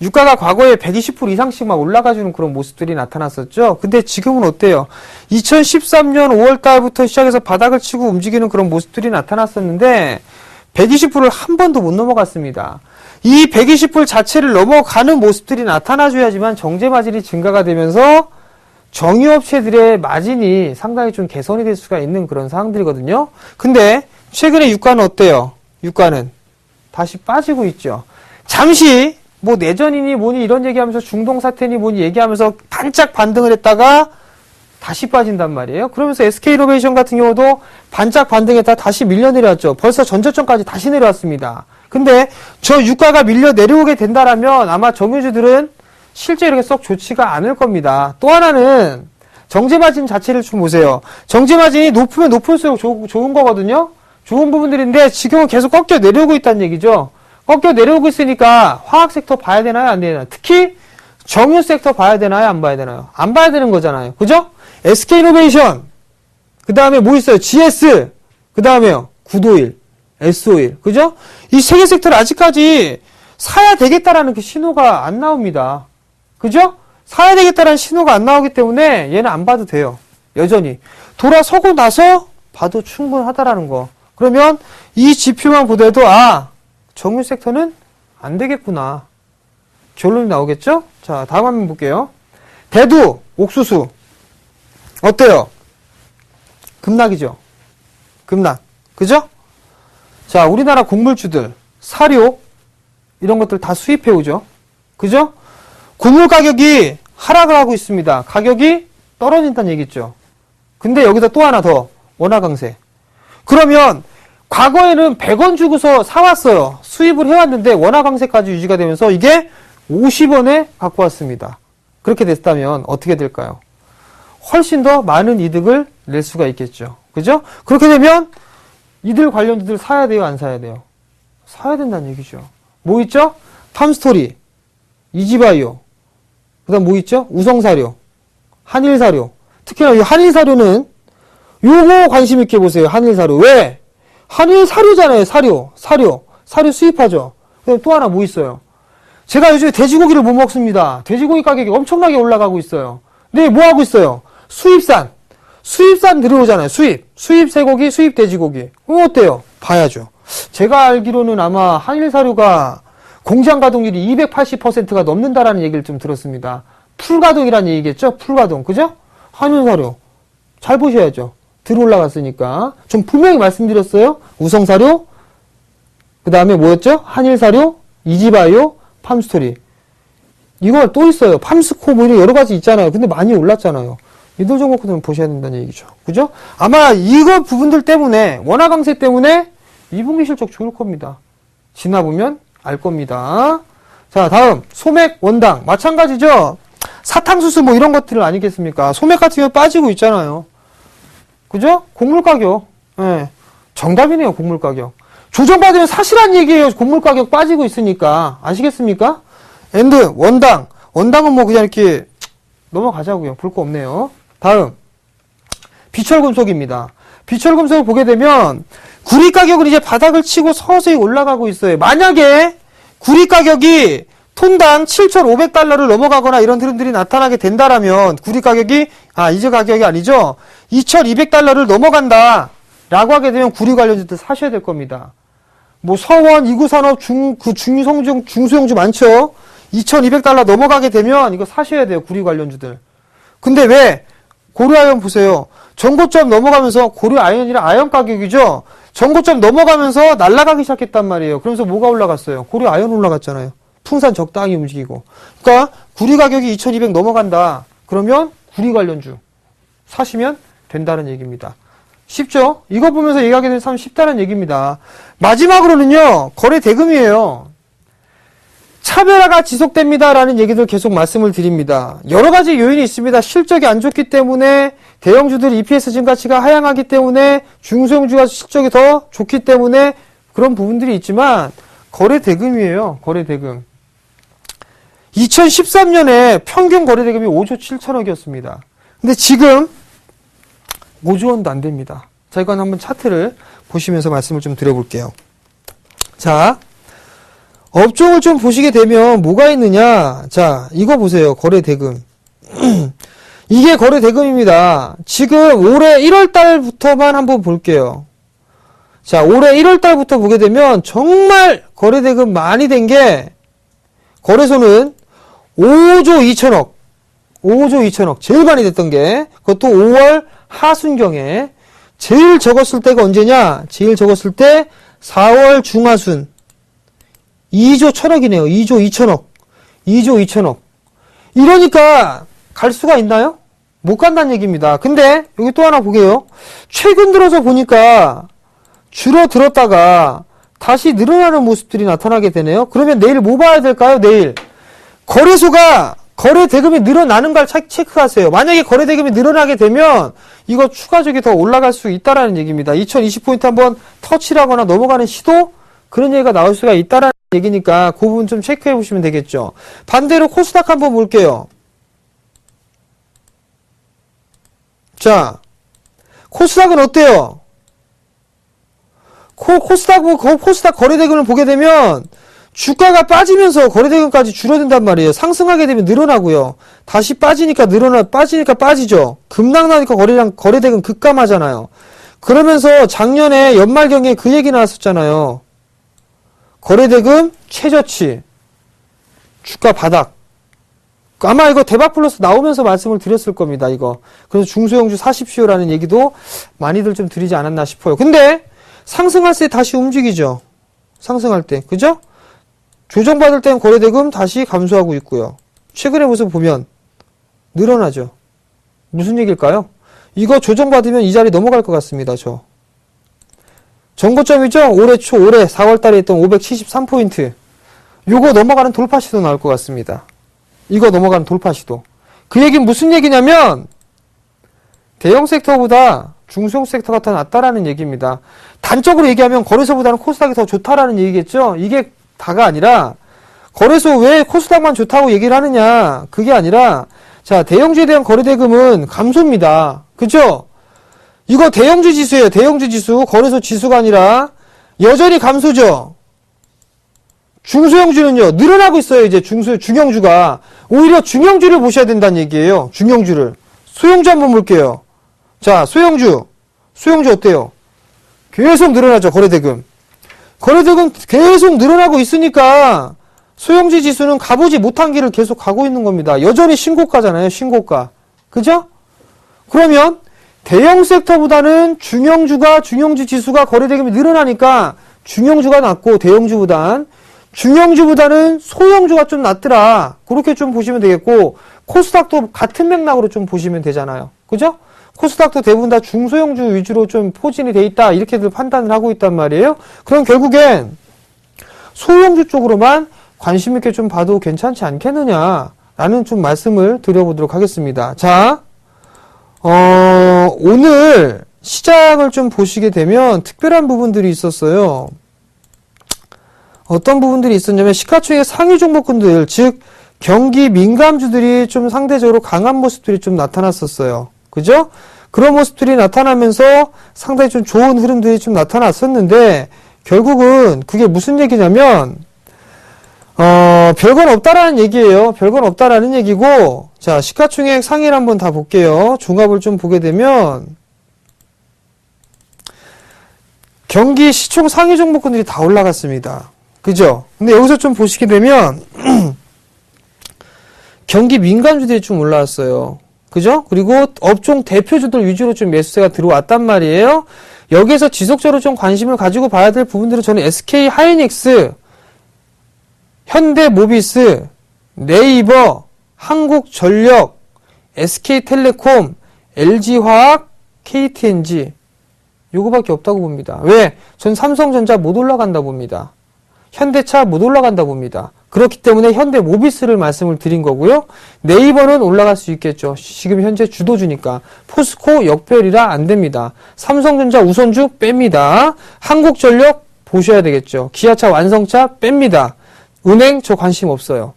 유가가 과거에 120% 이상씩 막 올라가주는 그런 모습들이 나타났었죠. 근데 지금은 어때요? 2013년 5월달부터 시작해서 바닥을 치고 움직이는 그런 모습들이 나타났었는데 120%를 한 번도 못 넘어갔습니다. 이 120% 자체를 넘어가는 모습들이 나타나줘야지만 정제 마진이 증가가 되면서 정유업체들의 마진이 상당히 좀 개선이 될 수가 있는 그런 상황들이거든요. 근데 최근에 유가는 어때요? 유가는 다시 빠지고 있죠. 잠시 뭐 내전이니 뭐니 이런 얘기하면서 중동 사태니 뭐니 얘기하면서 반짝 반등을 했다가 다시 빠진단 말이에요. 그러면서 SK이노베이션 같은 경우도 반짝 반등했다가 다시 밀려 내려왔죠. 벌써 전저점까지 다시 내려왔습니다. 근데 저 유가가 밀려 내려오게 된다라면 아마 정유주들은 실제 이렇게 썩 좋지가 않을 겁니다. 또 하나는 정제마진 자체를 좀 보세요. 정제마진이 높으면 높을수록 좋은 거거든요. 좋은 부분들인데 지금은 계속 꺾여 내려오고 있다는 얘기죠. 꺾여 내려오고 있으니까 화학 섹터 봐야 되나요? 안 되나요? 특히 정유 섹터 봐야 되나요? 안 봐야 되나요? 안 봐야 되는 거잖아요. 그죠? SK이노베이션, 그 다음에 뭐 있어요? GS, 그 다음에요. 구도일, S-오일, 그죠? 이 세 개 섹터를 아직까지 사야 되겠다라는 그 신호가 안 나옵니다. 그죠? 사야 되겠다라는 신호가 안 나오기 때문에 얘는 안 봐도 돼요. 여전히. 돌아서고 나서 봐도 충분하다라는 거. 그러면 이 지표만 보더라도 정유 섹터는 안 되겠구나. 결론이 나오겠죠? 자, 다음 한번 볼게요. 대두, 옥수수. 어때요? 급락이죠? 급락. 그죠? 자, 우리나라 곡물주들. 사료, 이런 것들 다 수입해 오죠. 그죠? 곡물 가격이 하락을 하고 있습니다. 가격이 떨어진다는 얘기죠. 근데 여기다 또 하나 더, 원화 강세. 그러면 과거에는 100원 주고서 사왔어요. 수입을 해왔는데 원화 강세까지 유지가 되면서 이게 50원에 갖고 왔습니다. 그렇게 됐다면 어떻게 될까요? 훨씬 더 많은 이득을 낼 수가 있겠죠. 그죠? 그렇게 되면 이들 관련주들 사야 돼요, 안 사야 돼요? 사야 된다는 얘기죠. 뭐 있죠? 팜스토리, 이지바이오, 그 다음 뭐 있죠? 우성사료, 한일사료. 특히나 이 한일사료는 요거 관심 있게 보세요. 한일사료. 왜? 한일사료잖아요. 사료 수입하죠. 그다음 또 하나 뭐 있어요? 제가 요즘에 돼지고기를 못 먹습니다. 돼지고기 가격이 엄청나게 올라가고 있어요. 근데 뭐 하고 있어요? 수입산 들어오잖아요. 수입 쇠고기, 수입 돼지고기. 그럼 어때요? 봐야죠. 제가 알기로는 아마 한일사료가 공장 가동률이 280%가 넘는다라는 얘기를 좀 들었습니다. 풀가동이라는 얘기겠죠? 풀가동. 그죠? 한일사료. 잘 보셔야죠. 들어 올라갔으니까. 좀 분명히 말씀드렸어요. 우성사료, 그 다음에 뭐였죠? 한일사료, 이지바이오, 팜스토리. 이거 또 있어요. 팜스코 뭐 이런 여러 가지 있잖아요. 근데 많이 올랐잖아요. 이들 종목들은 보셔야 된다는 얘기죠. 그죠? 아마 이거 부분들 때문에, 원화 강세 때문에 2분기 실적 좋을 겁니다. 지나보면 알 겁니다. 자, 다음. 소맥, 원당. 마찬가지죠? 사탕수수 뭐 이런 것들 아니겠습니까? 소맥 같은 경우 빠지고 있잖아요. 그죠? 곡물 가격. 예. 정답이네요, 곡물 가격. 조정받으면 사실한 얘기예요. 곡물 가격 빠지고 있으니까. 아시겠습니까? 엔드, 원당. 원당은 뭐 그냥 이렇게 넘어가자고요. 볼 거 없네요. 다음. 비철금속입니다. 비철금속을 보게 되면 구리 가격은 이제 바닥을 치고 서서히 올라가고 있어요. 만약에 구리 가격이 톤당 7,500달러를 넘어가거나 이런 흐름들이 나타나게 된다라면 구리 가격이 이제 가격이 아니죠. 2,200달러를 넘어간다 라고 하게 되면 구리 관련주들 사셔야 될 겁니다. 뭐 서원, 이구산업, 중소형주 많죠. 2,200달러 넘어가게 되면 이거 사셔야 돼요. 구리 관련주들. 근데 왜? 고려아연 보세요. 전고점 넘어가면서 고려아연이랑 아연 가격이죠. 전고점 넘어가면서 날아가기 시작했단 말이에요. 그러면서 뭐가 올라갔어요? 고려아연 올라갔잖아요. 풍산 적당히 움직이고. 그러니까 구리 가격이 2,200 넘어간다. 그러면 구리 관련주 사시면 된다는 얘기입니다. 쉽죠? 이거 보면서 얘기하게 되면 참 쉽다는 얘기입니다. 마지막으로는요. 거래 대금이에요. 차별화가 지속됩니다라는 얘기들 계속 말씀을 드립니다. 여러 가지 요인이 있습니다. 실적이 안 좋기 때문에 대형주들 EPS 증가치가 하향하기 때문에 중소형주가 실적이 더 좋기 때문에 그런 부분들이 있지만 거래 대금이에요. 거래 대금. 2013년에 평균 거래 대금이 5조 7천억이었습니다. 근데 지금 5조 원도 안 됩니다. 자, 이건 한번 차트를 보시면서 말씀을 좀 드려볼게요. 자, 업종을 좀 보시게 되면 뭐가 있느냐. 자, 이거 보세요. 거래 대금. 이게 거래 대금입니다. 지금 올해 1월 달부터만 한번 볼게요. 자, 올해 1월 달부터 보게 되면 정말 거래 대금 많이 된 게 거래소는 5조 2천억. 5조 2천억. 제일 많이 됐던 게 그것도 5월 하순경에 제일 적었을 때가 언제냐? 제일 적었을 때 4월 중하순. 2조 1천억이네요. 2조 2천억. 2조 2천억. 이러니까 갈 수가 있나요? 못 간다는 얘기입니다. 근데 여기 또 하나 보게요. 최근 들어서 보니까 줄어들었다가 다시 늘어나는 모습들이 나타나게 되네요. 그러면 내일 뭐 봐야 될까요? 내일. 거래소가 거래 대금이 늘어나는 걸 체크하세요. 만약에 거래 대금이 늘어나게 되면 이거 추가적이 더 올라갈 수 있다라는 얘기입니다. 2020포인트 한번 터치를 하거나 넘어가는 시도? 그런 얘기가 나올 수가 있다라는 얘기니까 그 부분 좀 체크해 보시면 되겠죠. 반대로 코스닥 한번 볼게요. 자, 코스닥은 어때요? 코스닥 거래대금을 보게 되면 주가가 빠지면서 거래대금까지 줄어든단 말이에요. 상승하게 되면 늘어나고요. 다시 빠지니까 빠지니까 빠지죠. 급락나니까 거래대금 급감하잖아요. 그러면서 작년에 연말경에 그 얘기 나왔었잖아요. 거래대금 최저치, 주가 바닥. 아마 이거 대박 플러스 나오면서 말씀을 드렸을 겁니다, 이거. 그래서 중소형주 사십시오라는 얘기도 많이들 좀 드리지 않았나 싶어요. 근데 상승할 때 다시 움직이죠. 상승할 때. 그죠? 조정받을 땐 거래대금 다시 감소하고 있고요. 최근의 모습 보면 늘어나죠. 무슨 얘기일까요? 이거 조정받으면 이 자리 넘어갈 것 같습니다. 전고점이죠? 올해 4월 달에 했던 573포인트. 요거 넘어가는 돌파 시도 나올 것 같습니다. 이거 넘어가는 돌파 시도. 그 얘기는 무슨 얘기냐면 대형 섹터보다 중소형 섹터가 더 낫다라는 얘기입니다. 단적으로 얘기하면 거래소보다는 코스닥이 더 좋다라는 얘기겠죠? 이게 다가 아니라 거래소 왜 코스닥만 좋다고 얘기를 하느냐? 그게 아니라 자, 대형주에 대한 거래대금은 감소입니다. 그죠? 이거 대형주 지수예요. 대형주 지수. 거래소 지수가 아니라 여전히 감소죠. 중소형주는요. 늘어나고 있어요. 이제 중형주가. 오히려 중형주를 보셔야 된다는 얘기예요. 중형주를. 소형주 한번 볼게요. 자, 소형주 어때요? 계속 늘어나죠. 거래대금 계속 늘어나고 있으니까 소형주 지수는 가보지 못한 길을 계속 가고 있는 겁니다. 여전히 신고가잖아요. 신고가. 그죠? 그러면 대형 섹터보다는 중형주 지수가 거래대금이 늘어나니까 중형주가 낫고 중형주보다는 소형주가 좀 낫더라. 그렇게 좀 보시면 되겠고 코스닥도 같은 맥락으로 좀 보시면 되잖아요. 그죠? 코스닥도 대부분 다 중소형주 위주로 좀 포진이 돼 있다. 이렇게들 판단을 하고 있단 말이에요. 그럼 결국엔 소형주 쪽으로만 관심 있게 좀 봐도 괜찮지 않겠느냐라는 좀 말씀을 드려보도록 하겠습니다. 자, 오늘 시장을 좀 보시게 되면 특별한 부분들이 있었어요. 어떤 부분들이 있었냐면 시가총액 상위 종목군들, 즉 경기 민감주들이 좀 상대적으로 강한 모습들이 좀 나타났었어요. 그죠? 그런 모습들이 나타나면서 상당히 좀 좋은 흐름들이 좀 나타났었는데 결국은 그게 무슨 얘기냐면 별건 없다라는 얘기예요. 별건 없다라는 얘기고, 자, 시가총액 상위를 한번 다 볼게요. 종합을 좀 보게 되면, 경기 시총 상위 종목군들이 다 올라갔습니다. 그죠? 근데 여기서 좀 보시게 되면, 경기 민감주들이 좀 올라왔어요. 그죠? 그리고 업종 대표주들 위주로 좀 매수세가 들어왔단 말이에요. 여기에서 지속적으로 좀 관심을 가지고 봐야 될 부분들은 저는 SK 하이닉스, 현대모비스, 네이버, 한국전력, SK텔레콤, LG화학, KTNG 요거밖에 없다고 봅니다. 왜? 전 삼성전자 못 올라간다 봅니다. 현대차 못 올라간다 봅니다. 그렇기 때문에 현대모비스를 말씀을 드린 거고요. 네이버는 올라갈 수 있겠죠. 지금 현재 주도주니까. 포스코 역별이라 안 됩니다. 삼성전자 우선주 뺍니다. 한국전력 보셔야 되겠죠. 기아차 완성차 뺍니다. 은행 저 관심 없어요.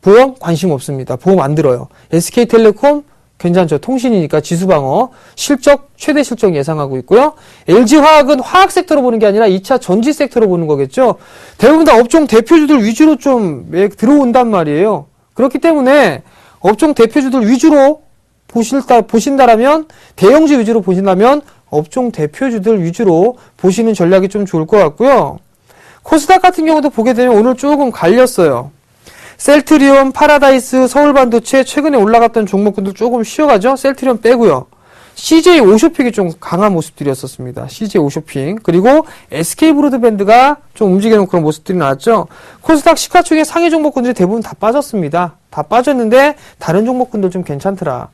보험 관심 없습니다. 보험 안 들어요. SK텔레콤 괜찮죠. 통신이니까 지수방어 실적 최대 실적 예상하고 있고요. LG화학은 화학 섹터로 보는 게 아니라 2차 전지 섹터로 보는 거겠죠. 대부분 다 업종 대표주들 위주로 좀 들어온단 말이에요. 그렇기 때문에 업종 대표주들 위주로 보신다라면 대형주 위주로 보신다면 업종 대표주들 위주로 보시는 전략이 좀 좋을 것 같고요. 코스닥 같은 경우도 보게 되면 오늘 조금 갈렸어요. 셀트리온, 파라다이스, 서울반도체 최근에 올라갔던 종목군들 조금 쉬어가죠. 셀트리온 빼고요. CJ 오쇼핑이 좀 강한 모습들이었었습니다. CJ 오쇼핑. 그리고 SK브로드밴드가 좀 움직이는 그런 모습들이 나왔죠. 코스닥 시가총액 상위 종목군들이 대부분 다 빠졌습니다. 다 빠졌는데 다른 종목군들 좀 괜찮더라.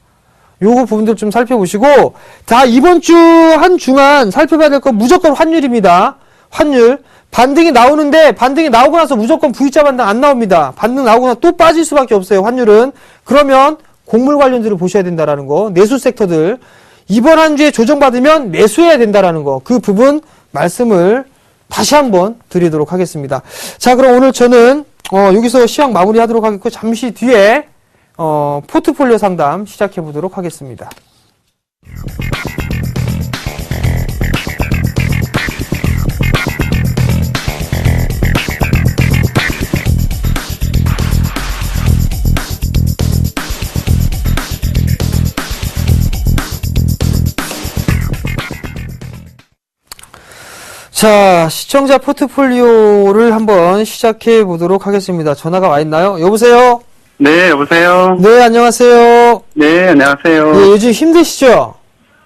요거 부분들 좀 살펴보시고, 자, 이번 주 한 주간 살펴봐야 될 건 무조건 환율입니다. 환율. 반등이 나오는데 반등이 나오고 나서 무조건 V자 반등 안 나옵니다. 반등 나오고 나서 또 빠질 수밖에 없어요. 환율은. 그러면 곡물 관련주를 보셔야 된다라는 거. 내수 섹터들. 이번 한 주에 조정받으면 매수해야 된다라는 거. 그 부분 말씀을 다시 한번 드리도록 하겠습니다. 자, 그럼 오늘 저는 여기서 시황 마무리하도록 하겠고 잠시 뒤에 포트폴리오 상담 시작해 보도록 하겠습니다. 자, 시청자 포트폴리오를 한번 시작해 보도록 하겠습니다. 전화가 와 있나요? 여보세요?
네, 여보세요?
네, 안녕하세요.
네, 안녕하세요.
네, 요즘 힘드시죠?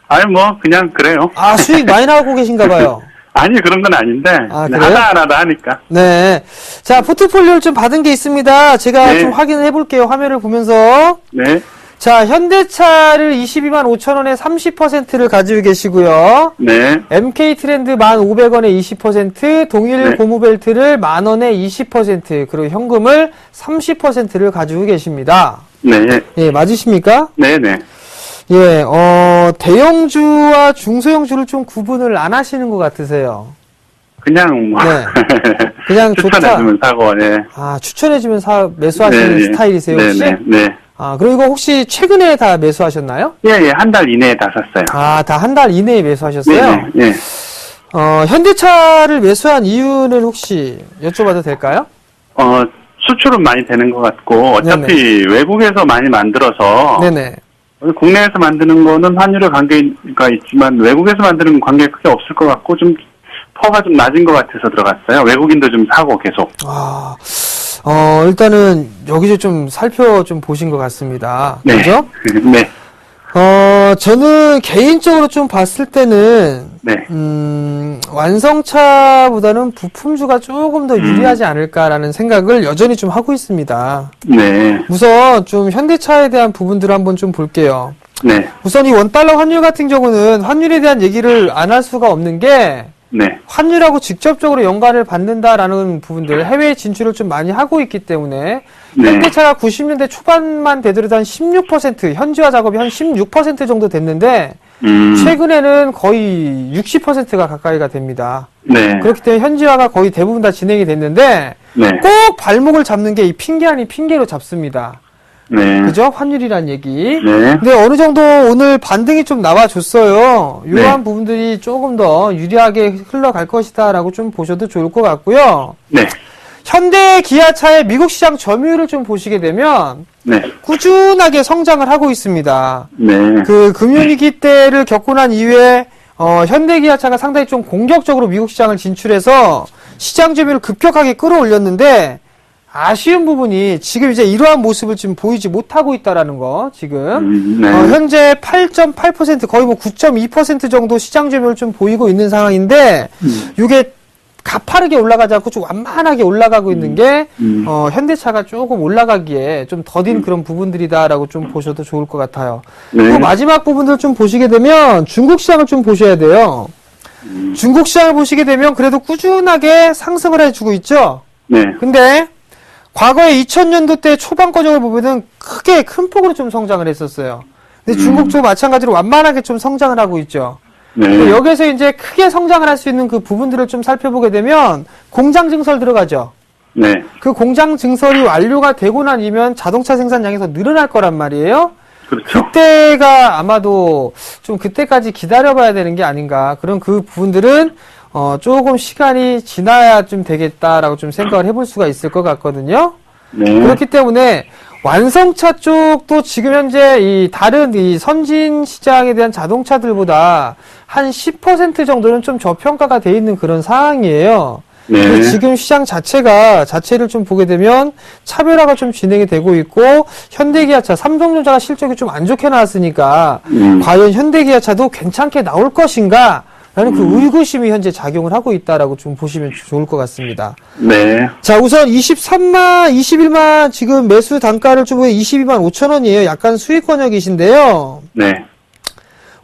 아니, 그냥 그래요.
아, 수익 많이 나오고 계신가 봐요.
아니, 그런 건 아닌데.
아,
네,
그래요?
하다 하니까.
네. 자, 포트폴리오를 좀 받은 게 있습니다. 제가
네.
좀 확인을 해볼게요. 화면을 보면서.
네.
자, 현대차를 22만 5천 원에 30%를 가지고 계시고요.
네.
MK 트렌드 1,500원에 20%, 동일
네.
고무벨트를 10,000원에 20%, 그리고 현금을 30%를 가지고 계십니다.
네.
예, 맞으십니까?
네네.
예, 대형주와 중소형주를 좀 구분을 안 하시는 것 같으세요.
그냥 뭐.
네. 그냥 좋다.
추천해주면 사고, 네.
아, 추천해주면 매수하시는
네,
스타일이세요, 혹시?
네네. 네.
아, 그리고 이거 혹시 최근에 다 매수하셨나요?
예, 예. 한 달 이내에 다 샀어요.
아, 다 한 달 이내에 매수하셨어요?
네네. 예.
현대차를 매수한 이유는 혹시 여쭤봐도 될까요?
수출은 많이 되는 것 같고, 어차피 외국에서 많이 만들어서,
네네.
국내에서 만드는 거는 환율의 관계가 있지만, 외국에서 만드는 관계가 크게 없을 것 같고, 좀, 퍼가 좀 낮은 것 같아서 들어갔어요. 외국인도 좀 사고 계속.
아, 일단은 여기서 좀 좀 보신 것 같습니다.
네.
그죠?
네.
저는 개인적으로 좀 봤을 때는,
네.
완성차보다는 부품주가 조금 더 유리하지 않을까라는 생각을 여전히 좀 하고 있습니다.
네.
우선 좀 현대차에 대한 부분들을 한번 좀 볼게요.
네.
우선 이 원달러 환율 같은 경우는 환율에 대한 얘기를 안 할 수가 없는 게
네.
환율하고 직접적으로 연관을 받는다라는 부분들, 해외 진출을 좀 많이 하고 있기 때문에
네.
현대차가 90년대 초반만 되더라도 한 16%, 현지화 작업이 한 16% 정도 됐는데 최근에는 거의 60%가 가까이가 됩니다.
네.
그렇기 때문에 현지화가 거의 대부분 다 진행이 됐는데
네.
꼭 발목을 잡는 게 이 핑계 아닌 핑계로 잡습니다.
네.
그죠? 환율이란 얘기.
네.
근데 어느 정도 오늘 반등이 좀 나와줬어요. 이러한
네.
부분들이 조금 더 유리하게 흘러갈 것이다라고 좀 보셔도 좋을 것 같고요.
네.
현대 기아차의 미국 시장 점유율을 좀 보시게 되면
네.
꾸준하게 성장을 하고 있습니다.
네.
그 금융위기 때를 겪고 난 이후에 현대 기아차가 상당히 좀 공격적으로 미국 시장을 진출해서 시장 점유율을 급격하게 끌어올렸는데 아쉬운 부분이 지금 이제 이러한 모습을 지금 보이지 못하고 있다라는 거, 지금.
네.
현재 8.8% 거의 뭐 9.2% 정도 시장 점유율을 좀 보이고 있는 상황인데, 이게 가파르게 올라가지 않고 좀 완만하게 올라가고 있는 게, 현대차가 조금 올라가기에 좀 더딘 그런 부분들이다라고 좀 보셔도 좋을 것 같아요.
네.
그리고 마지막 부분들 좀 보시게 되면 중국 시장을 좀 보셔야 돼요. 중국 시장을 보시게 되면 그래도 꾸준하게 상승을 해주고 있죠?
네.
근데 과거에 2000년도 때 초반 과정을 보면은 크게 큰 폭으로 좀 성장을 했었어요. 근데 중국도 마찬가지로 완만하게 좀 성장을 하고 있죠.
네.
여기서 이제 크게 성장을 할 수 있는 그 부분들을 좀 살펴보게 되면 공장 증설 들어가죠.
네.
그 공장 증설이 완료가 되고 난 이면 자동차 생산량이 더 늘어날 거란 말이에요.
그렇죠.
그때가 아마도 좀 그때까지 기다려봐야 되는 게 아닌가. 그런 그 부분들은 조금 시간이 지나야 좀 되겠다라고 좀 생각을 해볼 수가 있을 것 같거든요.
네.
그렇기 때문에 완성차 쪽도 지금 현재 이 다른 이 선진 시장에 대한 자동차들보다 한 10% 정도는 좀 저평가가 돼 있는 그런 상황이에요.
네.
근데 지금 시장 자체를 좀 보게 되면 차별화가 좀 진행이 되고 있고 현대기아차, 삼성전자가 실적이 좀 안 좋게 나왔으니까 과연 현대기아차도 괜찮게 나올 것인가? 라는 그 의구심이 현재 작용을 하고 있다라고 좀 보시면 좋을 것 같습니다.
네.
자, 우선 21만 지금 매수 단가를 좀 22만 5천 원이에요. 약간 수익 권역이신데요.
네.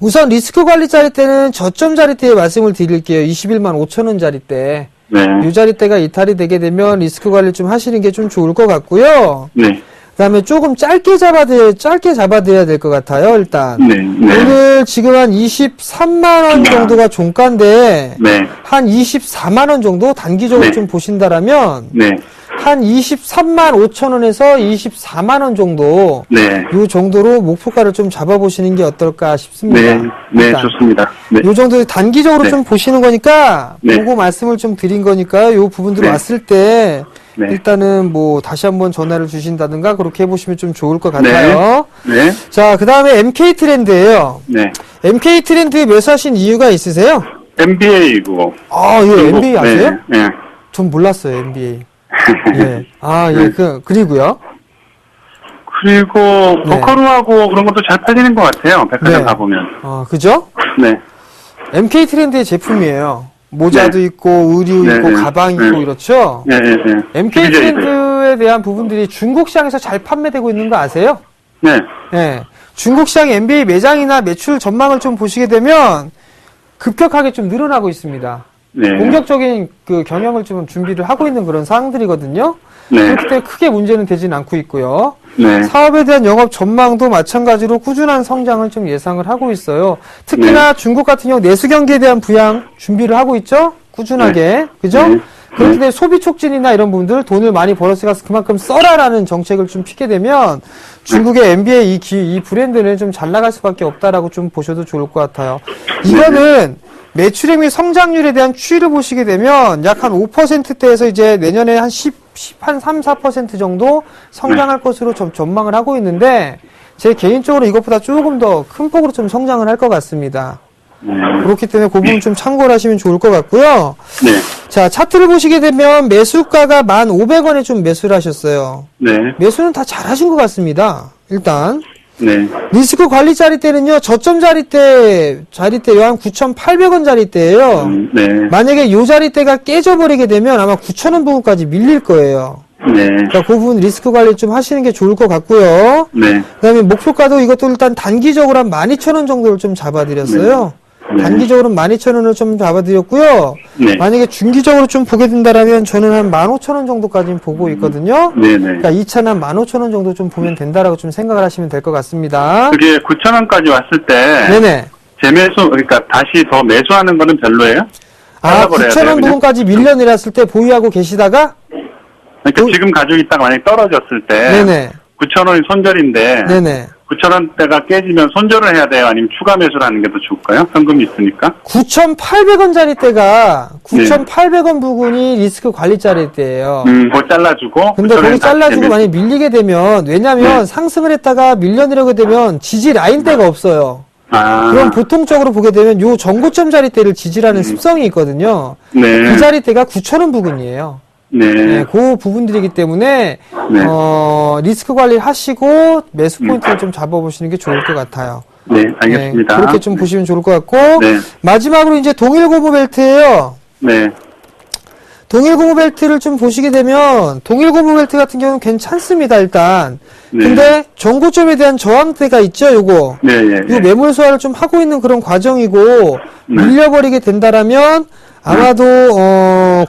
우선 리스크 관리 자리대는 저점 자리대에 말씀을 드릴게요. 21만 5천 원 자리대.
네.
이 자리대가 이탈이 되게 되면 리스크 관리 좀 하시는 게 좀 좋을 것 같고요.
네.
그다음에 조금 짧게 잡아드려야 될 것 같아요, 일단.
네. 네.
오늘 지금 한 23만 원 정도가 종가인데
네.
한 24만 원 정도 단기적으로
네.
좀 보신다라면
네.
한 23만 5천 원에서 24만 원 정도
네.
요 정도로 목표가를 좀 잡아보시는 게 어떨까 싶습니다.
네. 네.
일단.
좋습니다. 네.
요 정도 단기적으로
네.
좀 보시는 거니까
네.
요거 말씀을 좀 드린 거니까 요 부분들
네.
왔을 때
네.
일단은 뭐 다시 한번 전화를 주신다든가 그렇게 해보시면 좀 좋을 것 같아요.
네.
자, 그 다음에 MK 트렌드예요.
네.
MK 트렌드 매수하신 이유가 있으세요?
MBA고.
아, 예, MBA 아세요?
네. 네.
전 몰랐어요, MBA. 예. 아, 예, 그리고요.
그리고
네.
버커루하고 그런 것도 잘 팔리는 것 같아요. 백화점
네.
가보면.
그죠?
네.
MK 트렌드의 제품이에요. 모자도
네.
있고, 의류
네,
있고,
네.
가방 있고,
네.
이렇죠?
네, 네, 네.
MK
소비자들이.
트렌드에 대한 부분들이 중국 시장에서 잘 판매되고 있는 거 아세요?
네.
네. 중국 시장 NBA 매장이나 매출 전망을 좀 보시게 되면 급격하게 좀 늘어나고 있습니다.
네.
본격적인 그 경영을 좀 준비를 하고 있는 그런 상황들이거든요.
네.
그렇기 때문에 크게 문제는 되진 않고 있고요.
네.
사업에 대한 영업 전망도 마찬가지로 꾸준한 성장을 좀 예상을 하고 있어요. 특히나 중국 같은 경우 내수 경기에 대한 부양 준비를 하고 있죠. 꾸준하게. 그죠?
네.
그렇기 때문에 소비 촉진이나 이런 부분들 돈을 많이 벌었으니까 그만큼 써라라는 정책을 좀 피게 되면 중국의 NBA 이 브랜드는 좀 잘 나갈 수밖에 없다라고 좀 보셔도 좋을 것 같아요. 이거는 매출액 및 성장률에 대한 추이를 보시게 되면 약 한 5%대에서 이제 내년에 한 3, 4% 정도 성장할 것으로 좀 전망을 하고 있는데 제 개인적으로 이것보다 조금 더 큰 폭으로 좀 성장을 할 것 같습니다. 그렇기 때문에 그 부분 좀 참고를 하시면 좋을 것 같고요.
네.
자, 차트를 보시게 되면 매수가가 1,500원에 좀 매수를 하셨어요.
네.
매수는 다 잘하신 것 같습니다. 일단.
네.
리스크 관리 자리대는요, 저점 자리대 한 9,800원 자리대예요.
네.
만약에 요 자리대가 깨져버리게 되면 아마 9,000원 부분까지 밀릴 거예요.
네.
그러니까 그 부분 리스크 관리 좀 하시는 게 좋을 것 같고요.
네.
그 다음에 목표가도 이것도 일단 단기적으로 한 12,000원 정도를 좀 잡아드렸어요.
네.
단기적으로 12,000원을 좀 잡아드렸고요.
네.
만약에 중기적으로 좀 보게 된다라면 저는 한 15,000원 정도까지 보고 있거든요.
네. 네.
그러니까 2차는 한 15,000원 정도 좀 보면 된다라고 좀 생각을 하시면 될 것 같습니다.
그게 9,000원까지 왔을 때
네네.
재매수 그러니까 다시 더 매수하는 거는 별로예요?
아,
잘라버려야
9,000원
돼요, 그냥?
부분까지 밀려내렸을 때 보유하고 계시다가?
그러니까 지금 가지고 있다가 만약에 떨어졌을 때
네네.
9,000원이 손절인데
네네.
9,000원대가 깨지면 손절을 해야 돼요? 아니면 추가 매수를 하는 게 더 좋을까요? 현금이 있으니까.
9,800원짜리 때가 9,800원 부분이 리스크 관리짜리 때예요.
그거 잘라주고.
근데
9,000원은
거기
다시
잘라주고
재매수.
만약에 밀리게 되면 왜냐면 상승을 했다가 밀려내려게 되면 지지 라인대가 없어요.
아.
그럼 보통적으로 보게 되면 요 전고점 자리대를 지지라는 습성이 있거든요.
네.
그 자리대가 9,000원 부분이에요.
네.
네, 그 부분들이기 때문에
네.
리스크 관리 하시고 매수 포인트를 좀 잡아보시는 게 좋을 것 같아요.
네, 알겠습니다.
네, 그렇게 좀 보시면 좋을 것 같고
네.
마지막으로 이제 동일 고무 벨트예요.
네.
동일 고무 벨트를 좀 보시게 되면 동일 고무 벨트 같은 경우는 괜찮습니다. 일단.
네.
근데 전고점에 대한 저항대가 있죠. 요거.
네, 예, 예.
요 매물 소화를 좀 하고 있는 그런 과정이고 밀려버리게 된다라면 아마도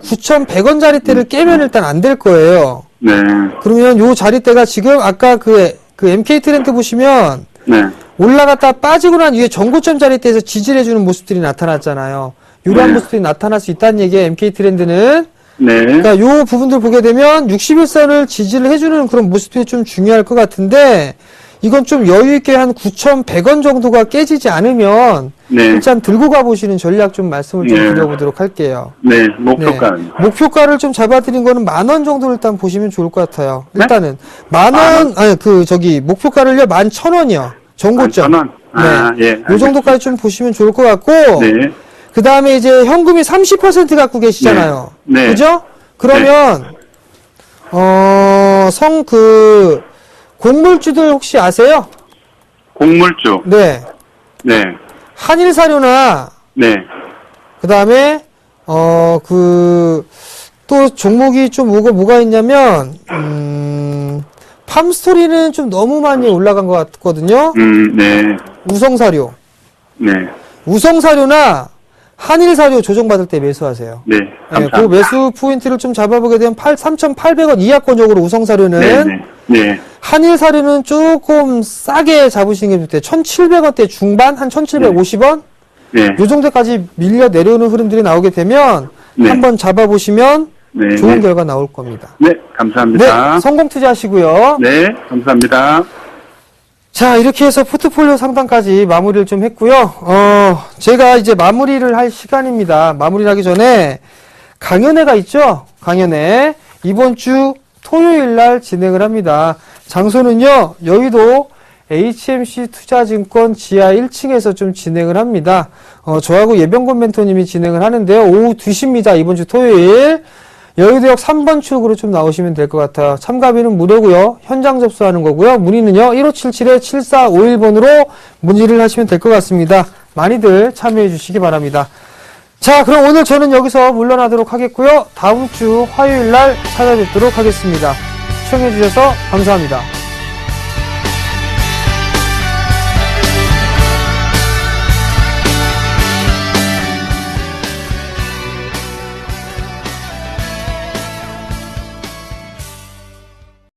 9,100원 자리대를 깨면 일단 안 될 거예요.
네.
그러면 요 자리대가 지금 아까 그 MK 트렌드 보시면
네.
올라갔다 빠지고 난 위에 전고점 자리대에서 지지를 해주는 모습들이 나타났잖아요. 이러한
네.
모습들이 나타날 수 있다는 얘기예요. MK 트렌드는.
네.
그러니까 요 부분들 보게 되면 61선을 지지를 해주는 그런 모습들이 좀 중요할 것 같은데 이건 좀 여유있게 한 9,100원 정도가 깨지지 않으면
네.
일단 들고 가보시는 전략 좀 말씀을 좀
네.
드려보도록 할게요.
네.
네.
목표가는.
목표가를 좀 잡아드린 거는 10,000원 정도 일단 보시면 좋을 것 같아요.
네?
일단은 10,000원, 아니 목표가를요 11,000원이요. 전고점.
1,000원? 아,
네.
예.
요 정도까지 좀 보시면 좋을 것 같고
네.
그 다음에 이제 현금이 30% 갖고 계시잖아요.
네. 네.
그죠? 그러면 곡물주들 혹시 아세요?
곡물주.
네.
네.
한일사료나
네.
그 다음에 또 종목이 좀 뭐가 있냐면 팜스토리는 좀 너무 많이 올라간 것 같거든요.
네.
우성사료.
네.
우성사료나 한일사료 조정받을 때 매수하세요.
네.
네,
감사합니다.
그 매수 포인트를 좀 잡아보게 되면 3,800원 이하권적으로 우성사료는
네. 네. 네.
한일사료는 조금 싸게 잡으시는 게 좋대요. 1,700원대 중반, 한 1,750원?
네.
요 정도까지 밀려 내려오는 흐름들이 나오게 되면
네.
한번 잡아보시면
네.
좋은
네.
결과 나올 겁니다.
네. 감사합니다.
네, 성공 투자하시고요.
네. 감사합니다.
자, 이렇게 해서 포트폴리오 상담까지 마무리를 좀 했고요. 제가 이제 마무리를 할 시간입니다. 마무리를 하기 전에 강연회가 있죠? 강연회. 이번 주 토요일 날 진행을 합니다. 장소는요, 여의도 HMC 투자증권 지하 1층에서 좀 진행을 합니다. 저하고 예병권 멘토님이 진행을 하는데요. 오후 2시입니다. 이번 주 토요일. 여의도역 3번 출구로 좀 나오시면 될 것 같아요. 참가비는 무료고요. 현장 접수하는 거고요. 문의는요. 1577-7451번으로 문의를 하시면 될 것 같습니다. 많이들 참여해 주시기 바랍니다. 자, 그럼 오늘 저는 여기서 물러나도록 하겠고요. 다음 주 화요일 날 찾아뵙도록 하겠습니다. 시청해주셔서 감사합니다.